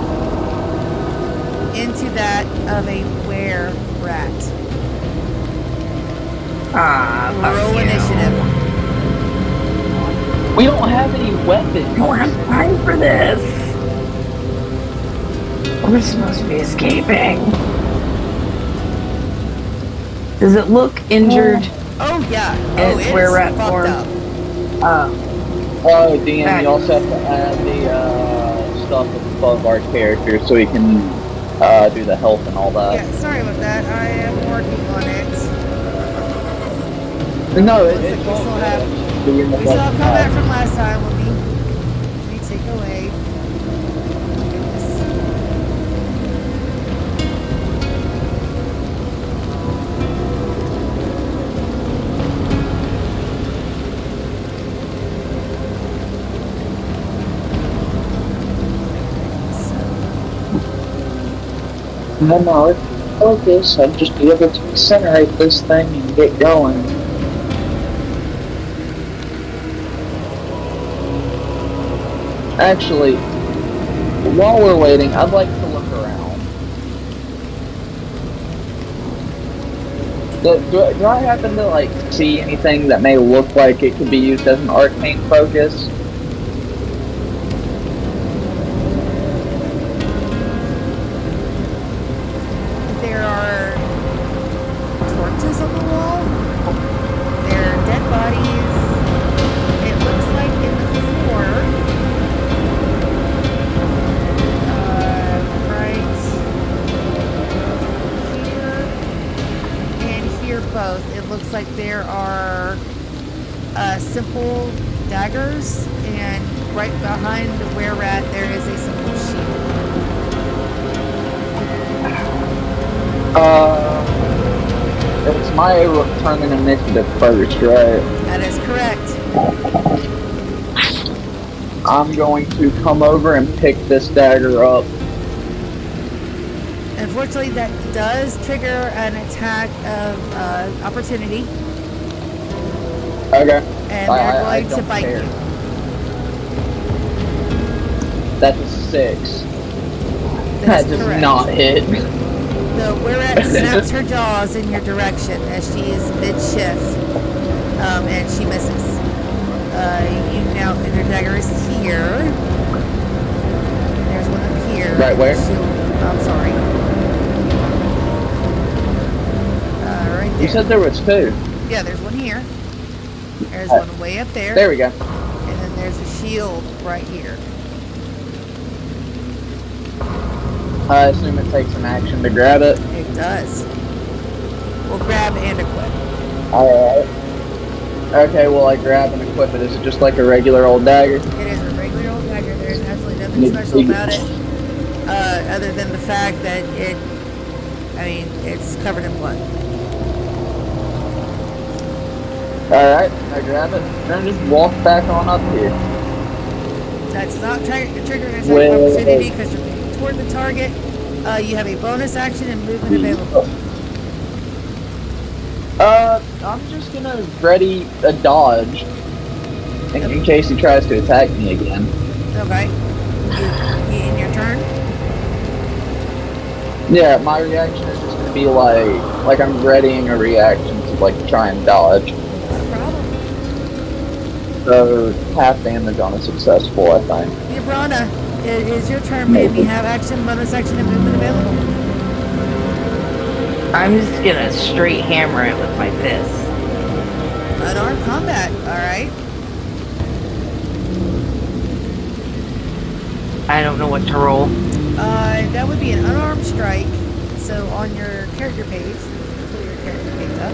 into that of a were-rat. Roll initiative. We don't have any weapons. I don't have time for this. We're supposed to be escaping. Does it look injured? Oh yeah. It's where rat form. Oh, Dan, you also have to add the stuff above our characters so we can do the health and all that. Yeah, sorry about that. I am working on it. No, We still have combat from last time. Let me take away. No, it's focus. I'd just be able to incinerate this thing and get going. Actually, while we're waiting, I'd like to look around. Do I happen to, see anything that may look like it could be used as an arcane focus? There are torches on the wall. There are dead bodies. It looks like in the floor. Right here and here both. It looks like there are simple daggers, and right behind the were-rat there is a simple shield. It's my turn in initiative first, right? That is correct. I'm going to come over and pick this dagger up. Unfortunately, that does trigger an attack of opportunity. Okay. And they're going to bite you. That's a 6. That does correct. not hit. The were-rat snaps her jaws in your direction as she is mid-shift, and she misses. You now, and her dagger is here. There's one up here. Right where? I'm sorry. Right there. You said there was 2. Yeah, there's one here. There's one way up there. There we go. And then there's a shield right here. I assume it takes an action to grab it. It does. We'll grab and equip. Alright. Okay, well I grab and equip it. Is it just like a regular old dagger? It is a regular old dagger. There's absolutely nothing special about it. Other than the fact that it's covered in blood. Alright, I grab it and then just walk back on up here. That's not triggering an attack opportunity because you're moving toward the target. You have a bonus action and movement available. I'm just gonna ready a dodge in case he tries to attack me again. Okay. In your turn? Yeah, my reaction is just gonna be like I'm readying a reaction to try and dodge. Not a problem. So half damage on a successful, I think. Yabrana, it is your turn, ma'am. You have action, bonus action, and movement available. I'm just gonna straight hammer it with my fist. Unarmed combat, alright. I don't know what to roll. That would be an unarmed strike. So on your character page, pull your character page up.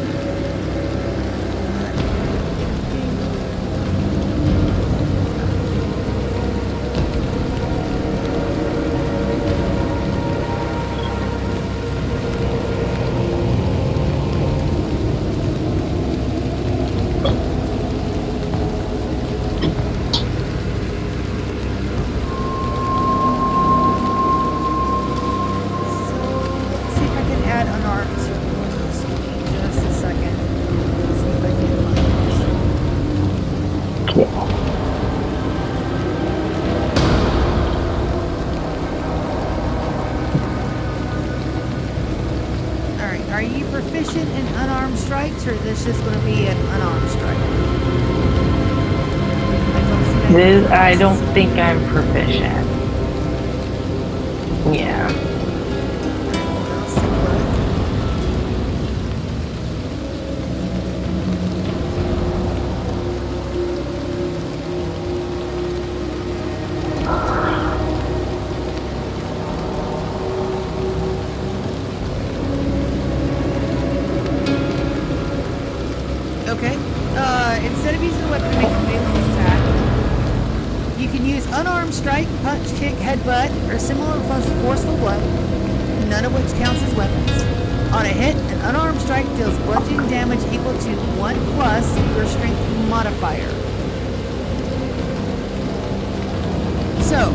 or is this just going to be an unarmed strike? I don't think I'm proficient. Yeah. Let's take a look. Okay. Instead of using a weapon to make a melee attack, you can use unarmed strike, punch, kick, headbutt, or similar forceful blow, none of which counts as weapons. On a hit, an unarmed strike deals bludgeoning damage equal to 1 plus your strength modifier. So,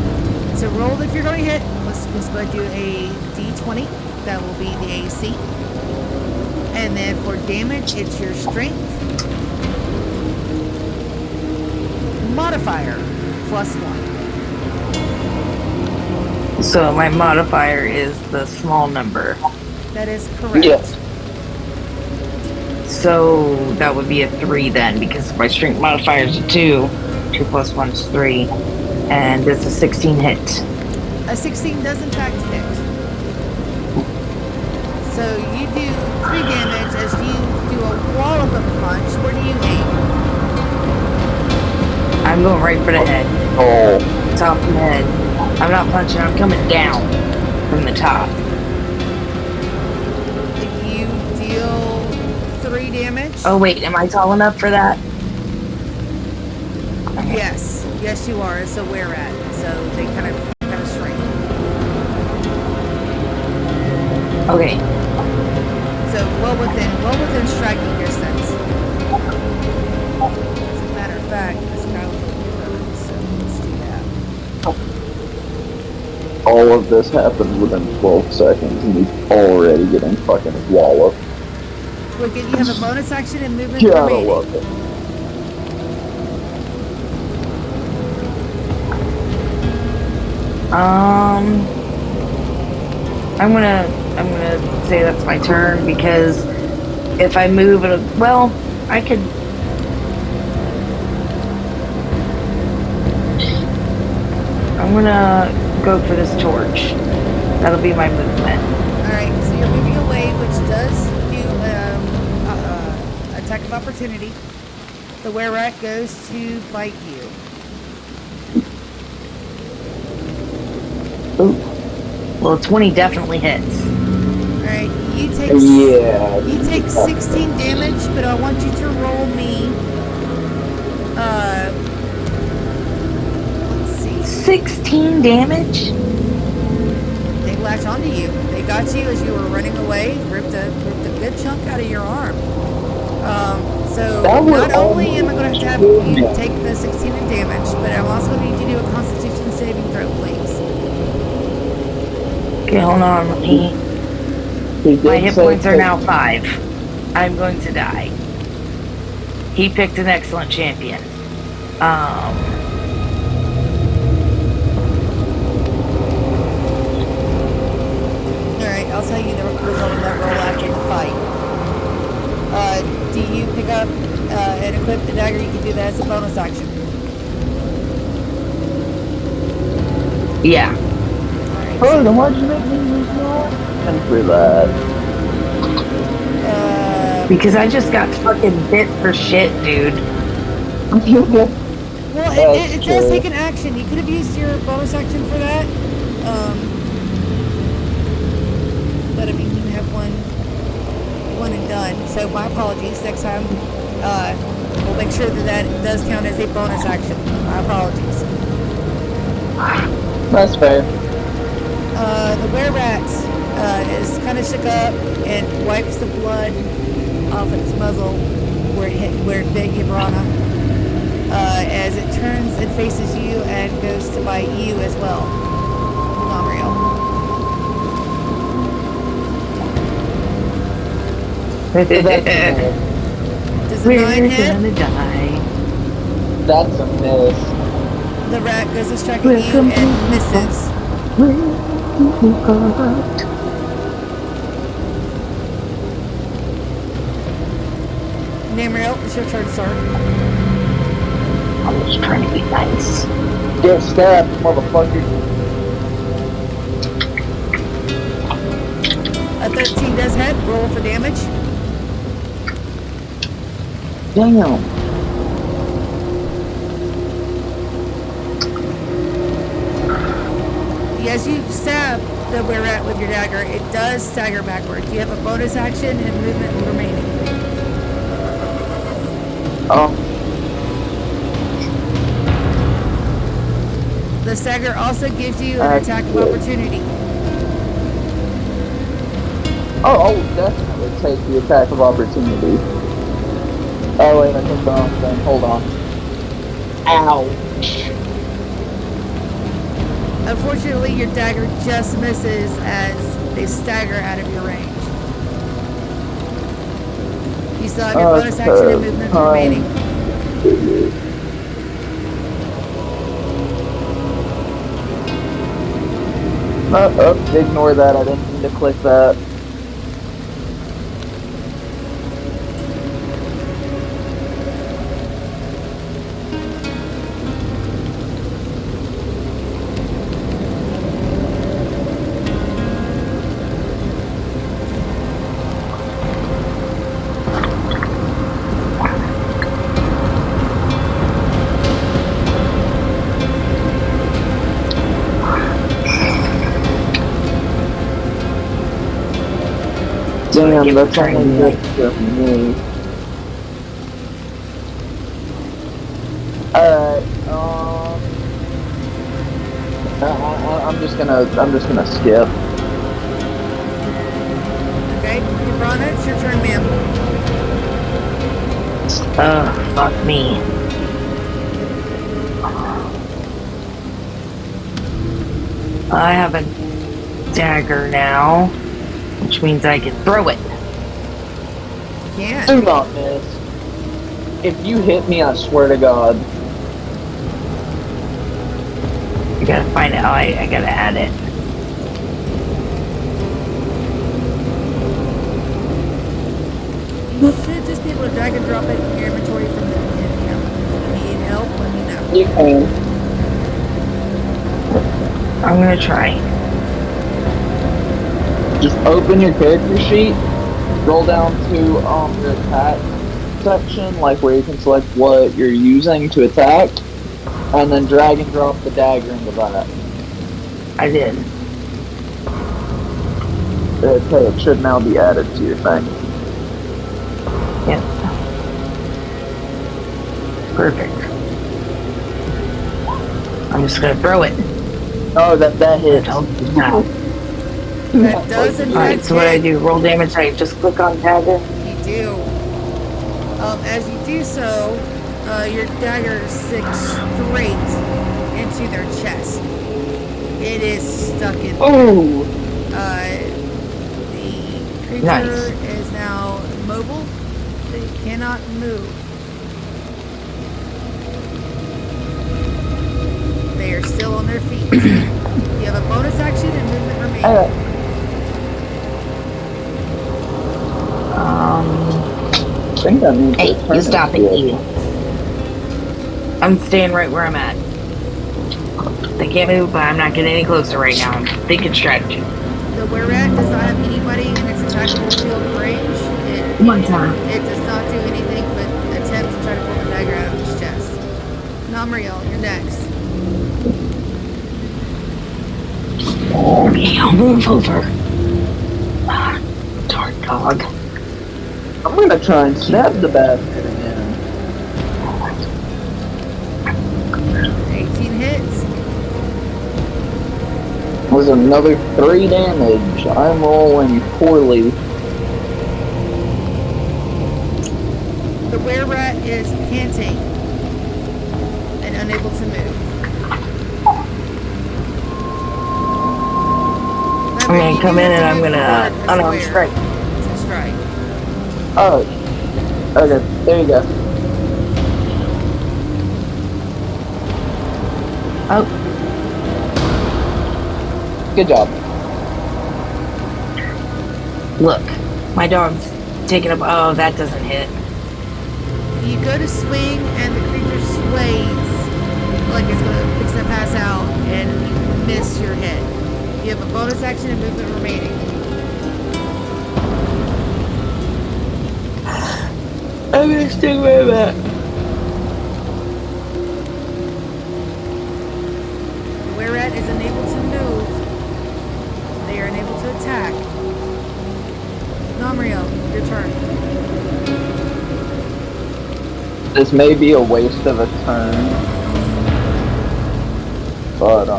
to roll if you're going to hit, let's go ahead and do a d20. That will be the AC. And then for damage, it's your strength modifier plus 1. So my modifier is the small number. That is correct. Yes. So that would be a 3 then, because my strength modifier is a 2. 2 plus 1 is 3. And it's a 16 hit. A 16 does in fact hit. So you do 3 damage as you do a wallop of punch. Where do you aim? I'm going right for the head. Oh, Top of the head. I'm not punching, I'm coming down from the top. You deal 3 damage. Oh wait, am I tall enough for that? Yes. Yes, you are. It's a were-at. So they kind of shrink. Okay. So well within striking distance. As a matter of fact, this guy was a bird, so let's do that. all of this happened within 12 seconds, and he's already getting fucking walloped. Wicked, you have a bonus action and movement Gotta remaining. love it. I'm gonna say that's my turn, because if I move it, well, I could. I'm gonna go for this torch. That'll be my movement. Alright, so you're moving away, which does do attack of opportunity. The were-rat goes to bite you. Ooh. Well, 20 definitely hits. Alright, you take Yeah. you take 16 damage, but I want you to roll me let's see. 16 damage? They latch onto you. They got you as you were running away, ripped a good chunk out of your arm. So That was not only am I going to have almost you good. take the 16 in damage, but I'm also going to need you to do a Constitution saving throw, please. Okay, hold on. Let me. He did My hit say points are take- now 5. I'm going to die. He picked an excellent champion. Alright, I'll tell you the result of that roll after the fight. Do you pick up and equip the dagger? You can do that as a bonus action. Yeah. Alright, Oh, then why'd you make me use my and for that? Because I just got fucking bit for shit, dude. Well, it That's does true. take an action. You could have used your bonus action for that. But I mean, you have one and done. So my apologies. Next time, we'll make sure that does count as a bonus action. My apologies. That's fair. The were-rat is kind of shook up and wipes the blood off its muzzle where it bit you, Verana. As it turns and faces you and goes to bite you as well, Gamriel. Does a 9 We're hit? gonna die. That's a miss. The rat goes to strike at you and misses. Tamriel, it's your turn, sir. I'm just trying to be nice. Get stabbed, motherfucker. A 13 does hit. Roll for damage. Damn. As you stab the were-rat with your dagger, it does stagger backward. You have a bonus action and movement remaining. The stagger also gives you an attack of opportunity. I'll definitely take the attack of opportunity. Oh wait, I took the wrong thing. Hold on. Ouch. Unfortunately, your dagger just misses as they stagger out of your range. You still have your bonus action and movement remaining. Ignore that. I didn't mean to click that. Damn, that's only good for me. Alright, I'm just gonna skip. Okay, Brana, it's your turn, ma'am. Fuck me. I have a dagger now, which means I can throw it. Yeah. Do not miss. If you hit me, I swear to God. I gotta find out. I gotta add it. You should just be able to drag and drop it in your inventory from the camera. If you need help, let me know. You can. I'm gonna try. Just open your character sheet, roll down to your attack section, like where you can select what you're using to attack, and then drag and drop the dagger into that. I did. Okay, it should now be added to your thing. Yep. Perfect. I'm just gonna throw it. Oh, that hit. Now. That does in Alright, fact so what I hit. do, roll damage, I just click on dagger. You do. As you do so, your dagger sticks straight into their chest. It is stuck in there. Oh! The creature Nice. is now mobile. They cannot move. They are still on their feet. You have a bonus action and movement remaining. I think that means Hey, their turn you is stop it, good. you. I'm staying right where I'm at. They can't move, but I'm not getting any closer right now. I'm thinking strategy. The were-rat does not have anybody in its attackable field of range. One time. It does not do anything but attempt to try to pull the dagger out of its chest. Namriel, you're next. Okay, I'll move over. Dark dog. I'm gonna try and stab the bastard again. 18 hits. Was another 3 damage. I'm rolling poorly. The were-rat is panting and unable to move. I'm gonna come in and I'm gonna unarmed strike. To strike. Oh. Okay, there you go. Oh, Good job. look. My dog's taking up. Oh, that doesn't hit. You go to swing, and the creature sways like it's going to fix to pass out, and you miss your hit. You have a bonus action and movement remaining. I'm gonna stick with that. The were-rat is unable to move. They are unable to attack. Nomrio, your turn. This may be a waste of a turn, but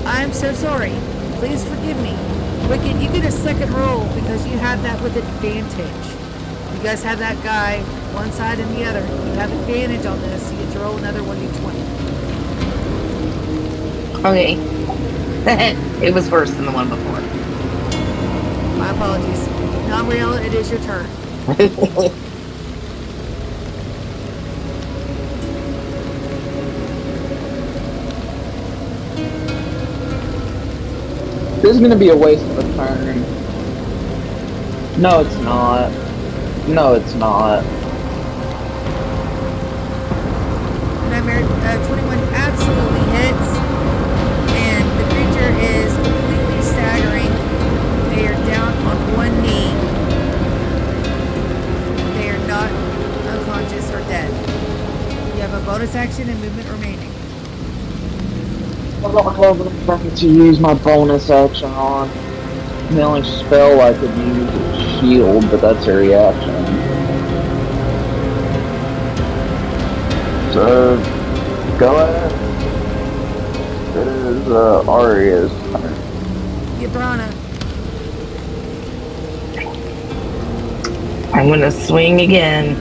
I'm so sorry. Please forgive me. Wicked, you get a second roll because you have that with advantage. You guys have that guy one side and the other. You have advantage on this. You get to roll another 1d20. Okay. It was worse than the one before. My apologies. Nomriel, it is your turn. this is gonna be a waste of a turn. No, it's not. No, it's not. Nightmare 21 absolutely hits, and the creature is completely staggering. They are down on one knee. They are not unconscious or dead. You have a bonus action and movement remaining. I don't have anything to use my bonus action on. The only spell I could use is shield, but that's a reaction. So, go ahead. It is Aria's turn. Yabrana, I'm gonna swing again.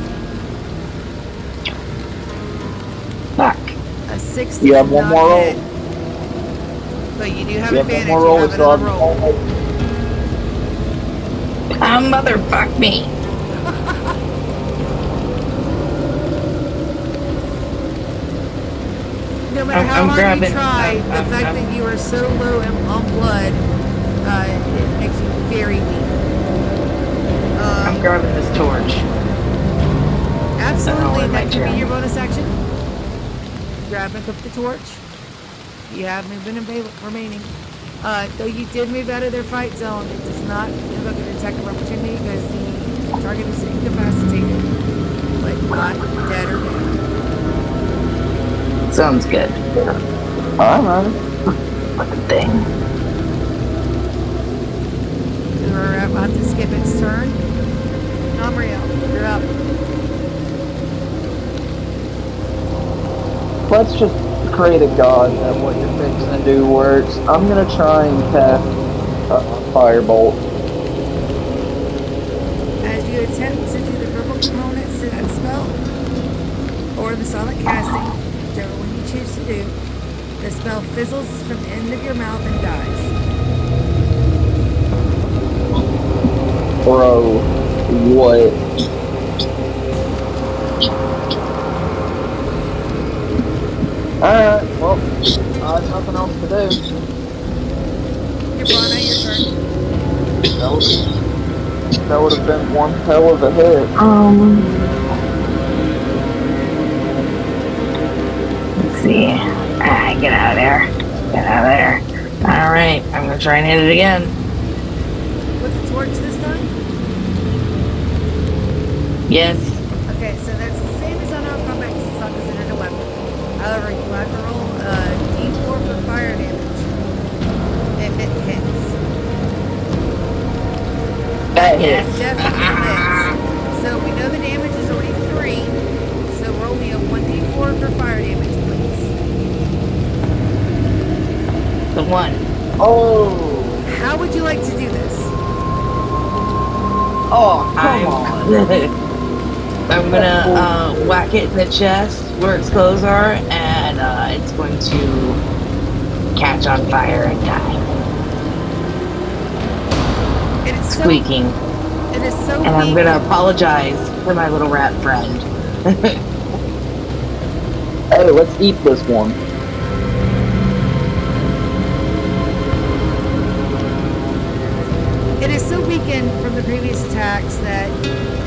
Fuck. a 6 You have does one not more roll. hit. But you do have You have advantage. one more roll, You have so another roll. Motherfuck me. No matter how I'm hard grabbing- you try, the fact that you are so low on blood, it makes you very weak. I'm grabbing this torch. Absolutely, in my that could be turn. your bonus action. Grab and pick the torch. You have movement remaining. Though you did move out of their fight zone, it does not invoke an attack of opportunity because the target is incapacitated, but not dead or dead. Sounds good. Alright. Fucking thing. We're about to skip its turn. Nomrio, you're up. Let's just create a god that what you're fixing to do works. I'm gonna try and cast Firebolt. As you attempt to do the verbal components to that spell, or the solid casting, whichever one you choose to do, the spell fizzles from the end of your mouth and dies. Bro, what? Alright, well, there's nothing else to do. Your Brana, your turn. That would have been one hell of a hit. Let's see. Get out of there. Get out of there. Alright, I'm gonna try and hit it again. With the torch this time? Yes. Okay, so that's the same as unarmed combat because it's not considered a weapon. However, you have to roll d4 for fire damage if it hits. That Yes, hits. definitely hits. So we know the damage is already 3. So roll me a 1d4 for fire damage, please. The one. Oh! How would you like to do this? Oh, come on! I'm gonna whack it in the chest where its clothes are, and it's going to catch on fire and die. It is so, Squeaking. it is so And I'm weak. gonna apologize to my little rat friend. Hey, let's eat this one. It is so weakened from the previous attacks that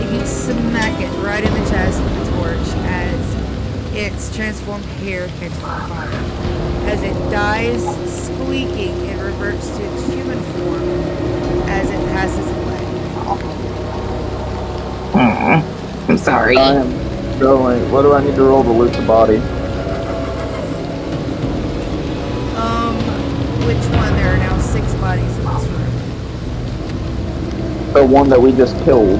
you smack it right in the chest with the torch as its transformed hair catches on fire. As it dies squeaking, it reverts to its human form as it passes away. I'm sorry. I am going. What do I need to roll to loot the body? Which one? There are now 6 bodies in this room. The one that we just killed.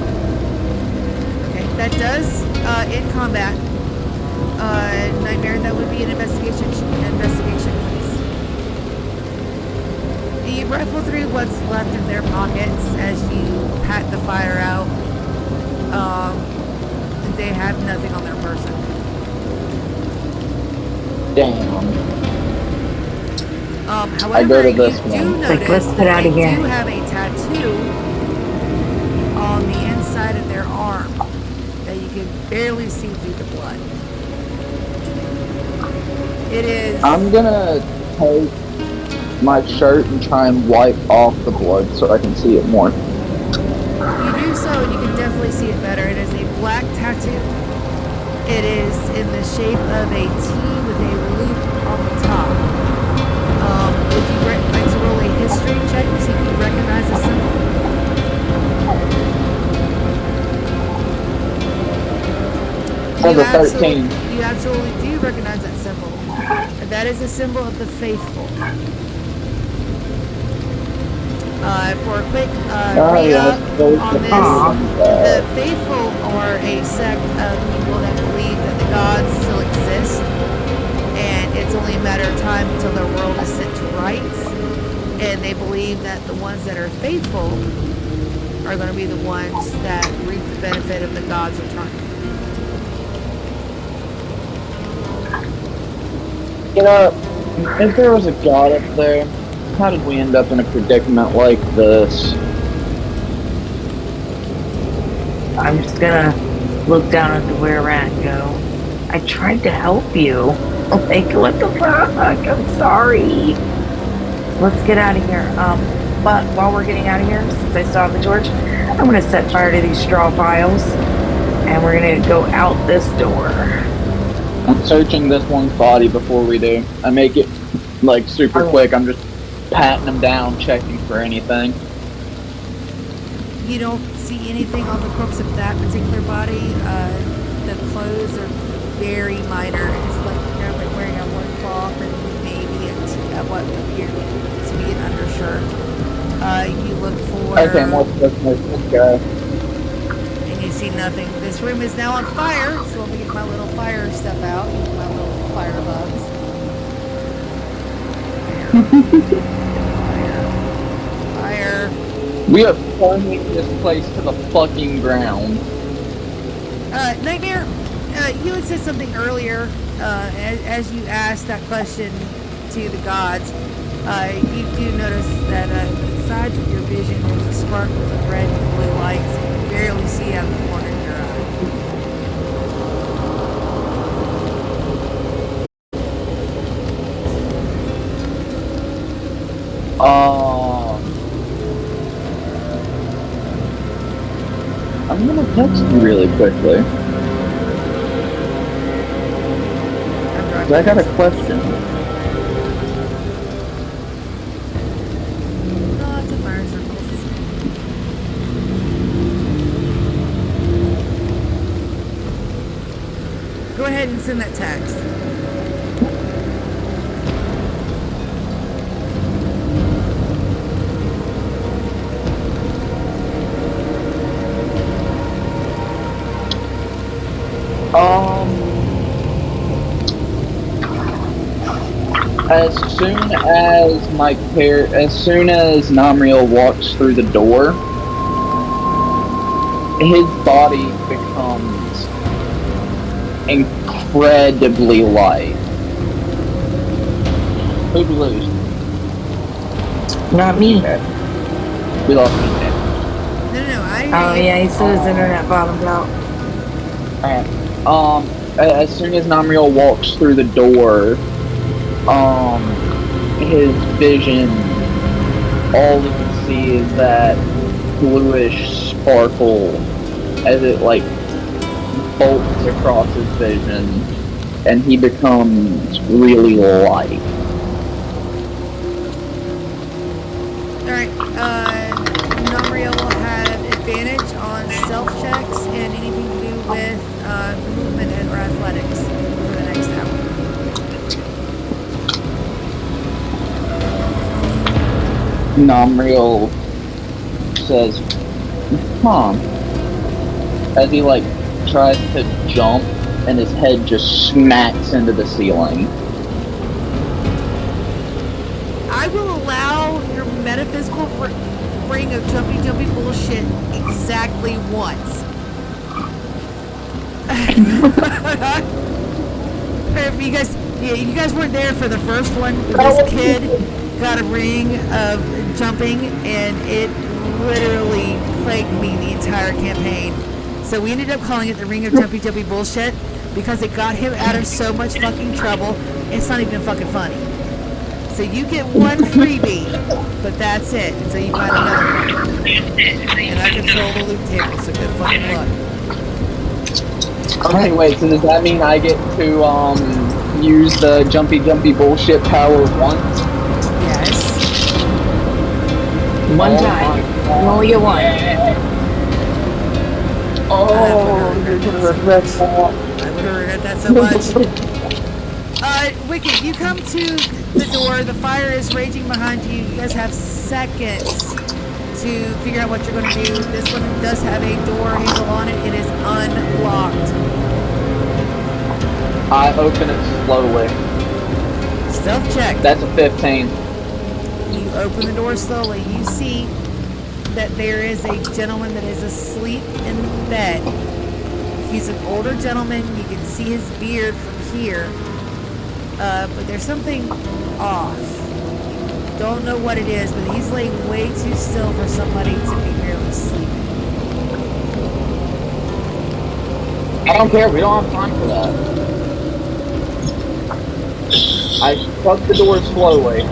Okay, that does, in combat. Nightmare, that would be an investigation, please. You rifle through what's left in their pockets as you pat the fire out. They have nothing on their person. Damn. However, to you this do one. notice let's put that out they again. do have a tattoo on the inside of their arm that you can barely see through the blood. It is. I'm gonna take my shirt and try and wipe off the blood so I can see it more. You do so, and you can definitely see it better. It is a black tattoo. It is in the shape of a T with a loop on the top. Would you like to roll a history check to see if you recognize the symbol? That's a 13. You absolutely do recognize that symbol. That is a symbol of the faithful. For a quick re-up on this, the faithful are a sect of people that believe that the gods still exist, and it's only a matter of time until the world is set to rights. And they believe that the ones that are faithful are going to be the ones that reap the benefit of the gods' return. You know, if there was a god up there, how did we end up in a predicament like this? I'm just gonna look down at the where rat and go, I tried to help you. Like, what the fuck? I'm sorry. Let's get out of here. But while we're getting out of here, since I still have the torch, I'm gonna set fire to these straw piles, and we're gonna go out this door. I'm searching this one's body before we do. I make it, like, super quick. I'm just patting them down, checking for anything. You don't see anything on the corpse of that particular body. The clothes are very minor. It's like they're like wearing a loincloth and maybe what appeared to be an undershirt. You look for. Okay, what's this guy? And you see nothing. This room is now on fire, so let me get my little fire stuff out. My little fire bugs. Fire. We are burning this place to the fucking ground. Nightmare, you had said something earlier as you asked that question to the gods. You do notice that the sides of your vision there's a sparkle of red and blue lights that you can barely see out of the corner of your eye. I'm gonna text you really quickly. I got a question. Lots of fire circles. Go ahead and send that text. As soon as Namriel walks through the door, his body becomes incredibly light. Who'd we lose? Not me. Okay. We lost me. No, I. Oh yeah, he said his internet bottomed out. Alright. as soon as Namriel walks through the door, his vision, all he can see is that bluish sparkle as it like bolts across his vision, and he becomes really light. Alright, Namriel will have advantage on stealth checks and anything to do with movement or athletics for the next hour. Namriel says, as he like tries to jump and his head just smacks into the ceiling. I will allow your metaphysical ring of jumpy bullshit exactly once. You guys weren't there for the first one. This kid got a ring of jumping, and it literally plagued me the entire campaign. So we ended up calling it the ring of jumpy bullshit because it got him out of so much fucking trouble. It's not even fucking funny. So you get one freebie, but that's it until you find another one. And I control the loot table, so good fucking luck. Okay, wait, so does that mean I get to use the jumpy bullshit power once? Yes. One time. You only get one. Oh, you're gonna regret that. I would regret that so much. Wicked, you come to the door. The fire is raging behind you. You guys have seconds to figure out what you're going to do. This one does have a door handle on it. It is unlocked. I open it slowly. Stealth check. That's a 15. You open the door slowly. You see that there is a gentleman that is asleep in the bed. He's an older gentleman. You can see his beard from here. But there's something off. You don't know what it is, but he's laying way too still for somebody to be merely sleeping. I don't care, we don't have time for that. I shut the door slowly.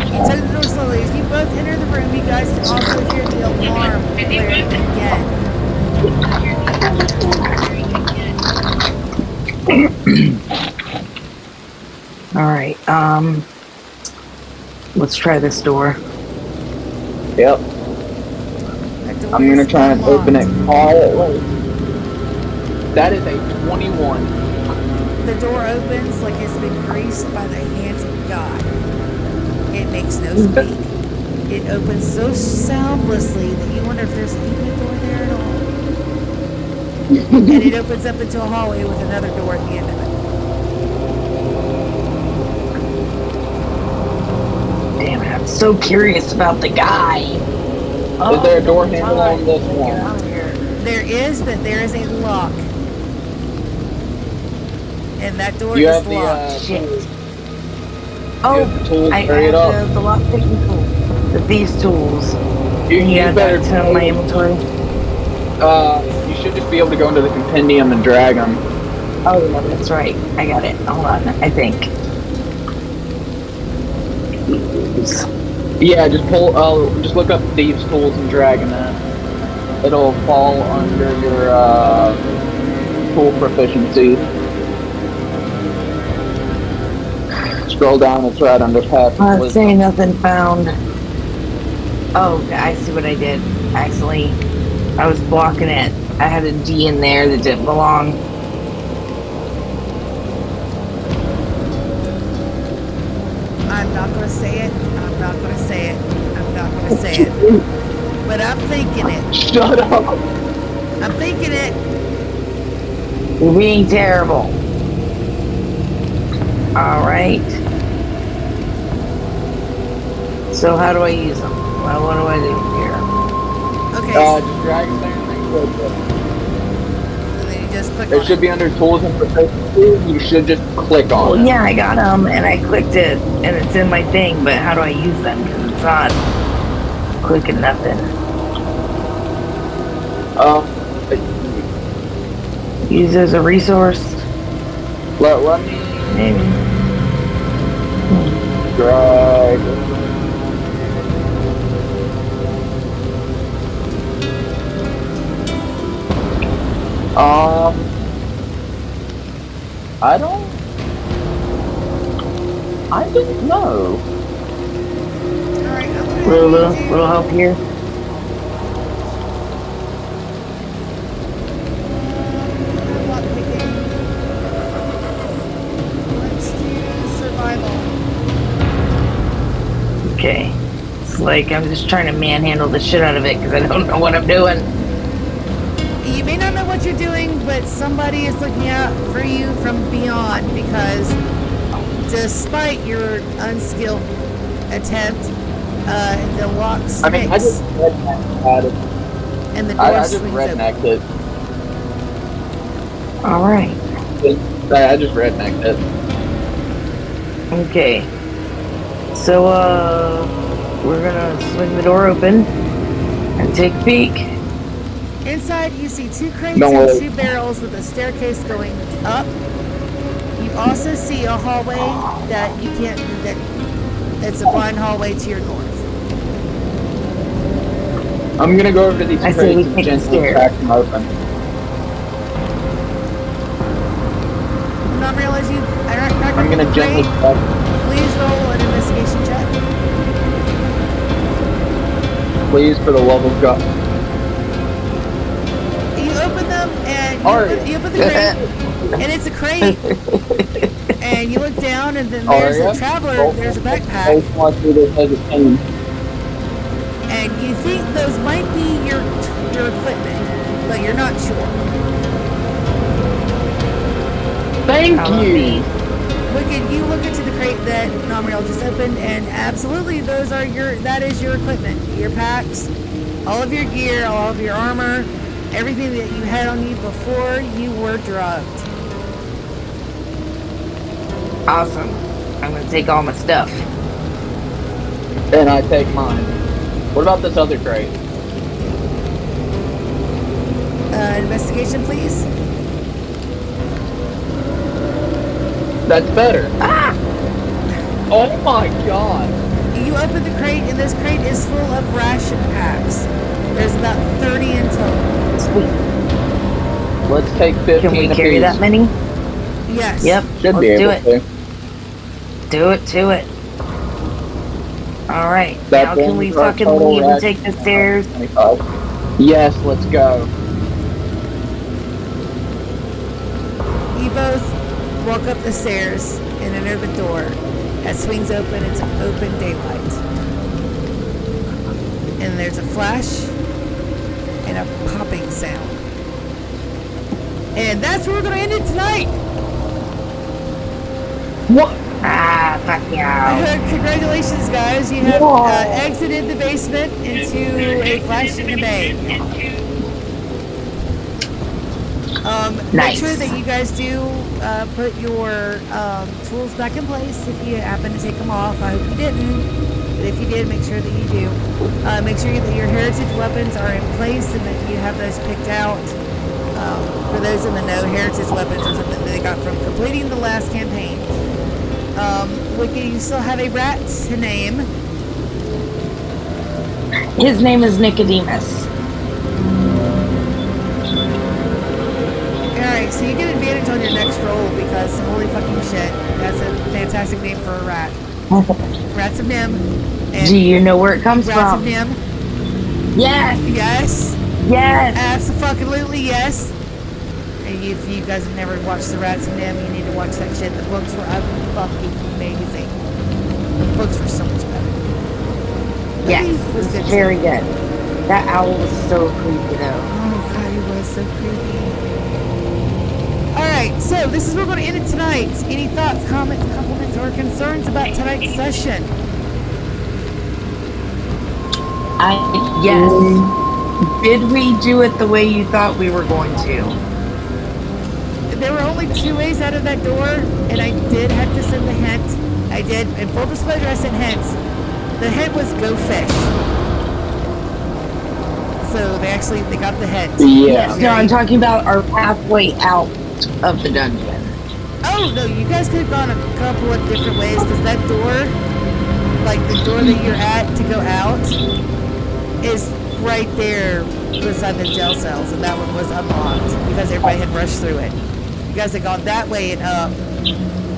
You took the door slowly. As you both enter the room, you guys can also hear the alarm blaring again. Alright, let's try this door. Yep. I'm gonna try and open it quietly. That is a 21. The door opens like it's been graced by the hands of God. It makes no squeak. It opens so soundlessly that you wonder if there's even a door there at all. And it opens up into a hallway with another door at the end of it. Damn it, I'm so curious about the guy. Is there a door handle on this one? There is, but there is a lock. And that door You is have locked. Shit. Oh, the tools, I hurry it up. have the lock picking tool. These tools. You got better that in my inventory? You should just be able to go into the compendium and drag them. Oh, no, that's right. I got it. Hold on, I think. Yeah, just just look up thieves' tools and drag them in. It'll fall under your tool proficiency. Scroll down, it's right under path. Let's say nothing found. Oh, I see what I did. Actually, I was blocking it. I had a D in there that didn't belong. I'm not going to say it. I'm not going to say it. I'm not going to say it. But I'm thinking it. Shut up! I'm thinking it. You're being terrible. Alright. So how do I use them? Well, what do I do here? Okay. Just drag them there and then click it. And then you just click It on should be under tools and proficiency. You should just click on Well, it. yeah, I got them and I clicked it and it's in my thing, but how do I use them? Because it's not clicking nothing. Use as a resource. Let me Maybe. drag. I don't know. Alright, I'm gonna Little help here. lockpicking. Let's do survival. Okay. It's like I'm just trying to manhandle the shit out of it because I don't know what I'm doing. You may not know what you're doing, but somebody is looking out for you from beyond because despite your unskilled attempt, the lock sticks I mean, I just rednecked it. and the door I just swings rednecked open. it. Alright. I just rednecked it. Okay. So, we're gonna swing the door open and take a peek. Inside, you see 2 crates Don't and worry. 2 barrels with a staircase going up. You also see a hallway that you can't. It's a blind hallway to your north. I'm gonna go over to these I say we crates and take the gently stairs. crack them open. Not realize you. I'm gonna gently crack. Please roll an investigation check. Please, for the love of God. You open them and you open the crate, and it's a crate. And you look down, and then there's a traveler. There's a backpack, and you think those might be your equipment, but you're not sure. Thank you. You look into the crate that Namriel just opened, and absolutely, that is your equipment, your packs, all of your gear, all of your armor, everything that you had on you before you were drugged. Awesome. I'm gonna take all my stuff. And I take mine. What about this other crate? Investigation, please. That's better. Ah! Oh my god. You open the crate, and this crate is full of ration packs. There's about 30 in total. Sweet. Let's take 15 Can we carry apiece. that many? Yes. Yep. Should Let's be do able it. to. Do it to it. Alright. That Now can we brings our fucking total leave and ration take the stairs? 25. Yes, let's go. You both walk up the stairs and enter the door that swings open into open daylight. And there's a flash and a popping sound. And that's where we're going to end it tonight. What? Ah, fuck yeah. Congratulations, guys. You have exited the basement into a flash and a bang. Make Nice. sure that you guys do put your tools back in place if you happen to take them off. I hope you didn't, but if you did, make sure that you do. Make sure that your heritage weapons are in place and that you have those picked out. For those in the know, heritage weapons are something that they got from completing the last campaign. You still have a rat to name. His name is Nicodemus. Alright, so you get advantage on your next roll because holy fucking shit, that's a fantastic name for a rat. Rats of Nim. And Do you know where it comes Rats from? of Nim. Yes. Yes. Yes. Absolutely yes. And if you guys have never watched the Rats of Nim, you need to watch that shit. The books were fucking amazing. The books were so much better. Yes. It was good. Very good. That owl was so creepy though. Oh god, it was so creepy. Alright, so this is where we're going to end it tonight. Any thoughts, comments, compliments, or concerns about tonight's session? Yes. Did we do it the way you thought we were going to? There were only 2 ways out of that door, and I did have to send the hint. I did. In full disclosure, I sent hints. The hint was go fish. So they got the hint. Yeah. No, I'm talking about our pathway out of the dungeon. Oh no, you guys could have gone a couple of different ways because that door, like the door that you're at to go out, is right there beside the jail cells, and that one was unlocked because everybody had rushed through it. You guys had gone that way and up,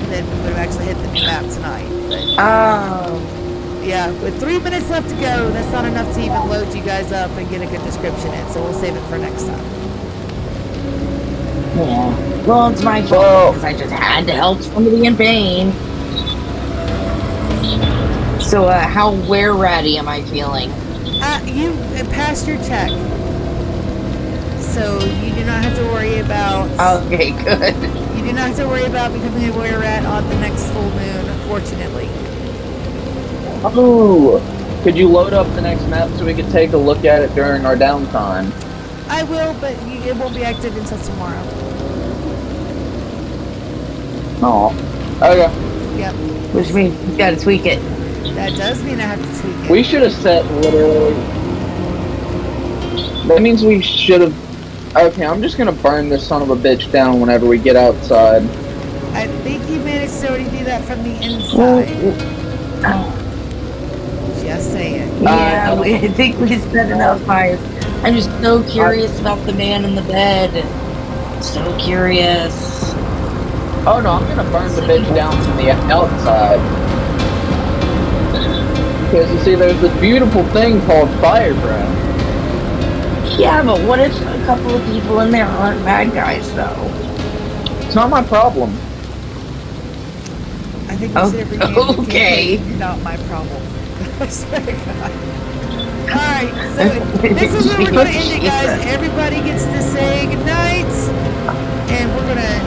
then we would have actually hit the map tonight. But Oh. yeah, with 3 minutes left to go, that's not enough to even load you guys up and get a good description in, so we'll save it for next time. Yeah. Well, it's my fault Well- because I just had to help somebody in pain. So, how were-ready am I feeling? You passed your check, so you do not have to worry about. Okay, good. You do not have to worry about becoming a warrior rat on the next full moon, fortunately. Oh, could you load up the next map so we could take a look at it during our downtime? I will, but it won't be active until tomorrow. Oh, okay. Yep. Which means you gotta tweak it. That does mean I have to tweak it. We should have set literally. That means we should have. Okay, I'm just gonna burn this son of a bitch down whenever we get outside. I think you managed to already do that from the inside. Just saying. Yeah, I think we set enough fires. I'm just so curious about the man in the bed. So curious. Oh no, I'm gonna burn the bitch down from the outside. Because you see, there's this beautiful thing called fire breath. Yeah, but what if a couple of people in there aren't bad guys, though? It's not my problem. I think we should have Okay. not my problem. I swear to God. Alright, so this is where we're going to end it, guys. Everybody gets to say goodnight. And we're going to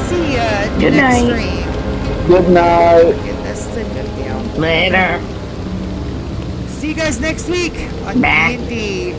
see you Good next night. stream. Good night. Get this thing down. Later. See you guys next week on Bye. D&D.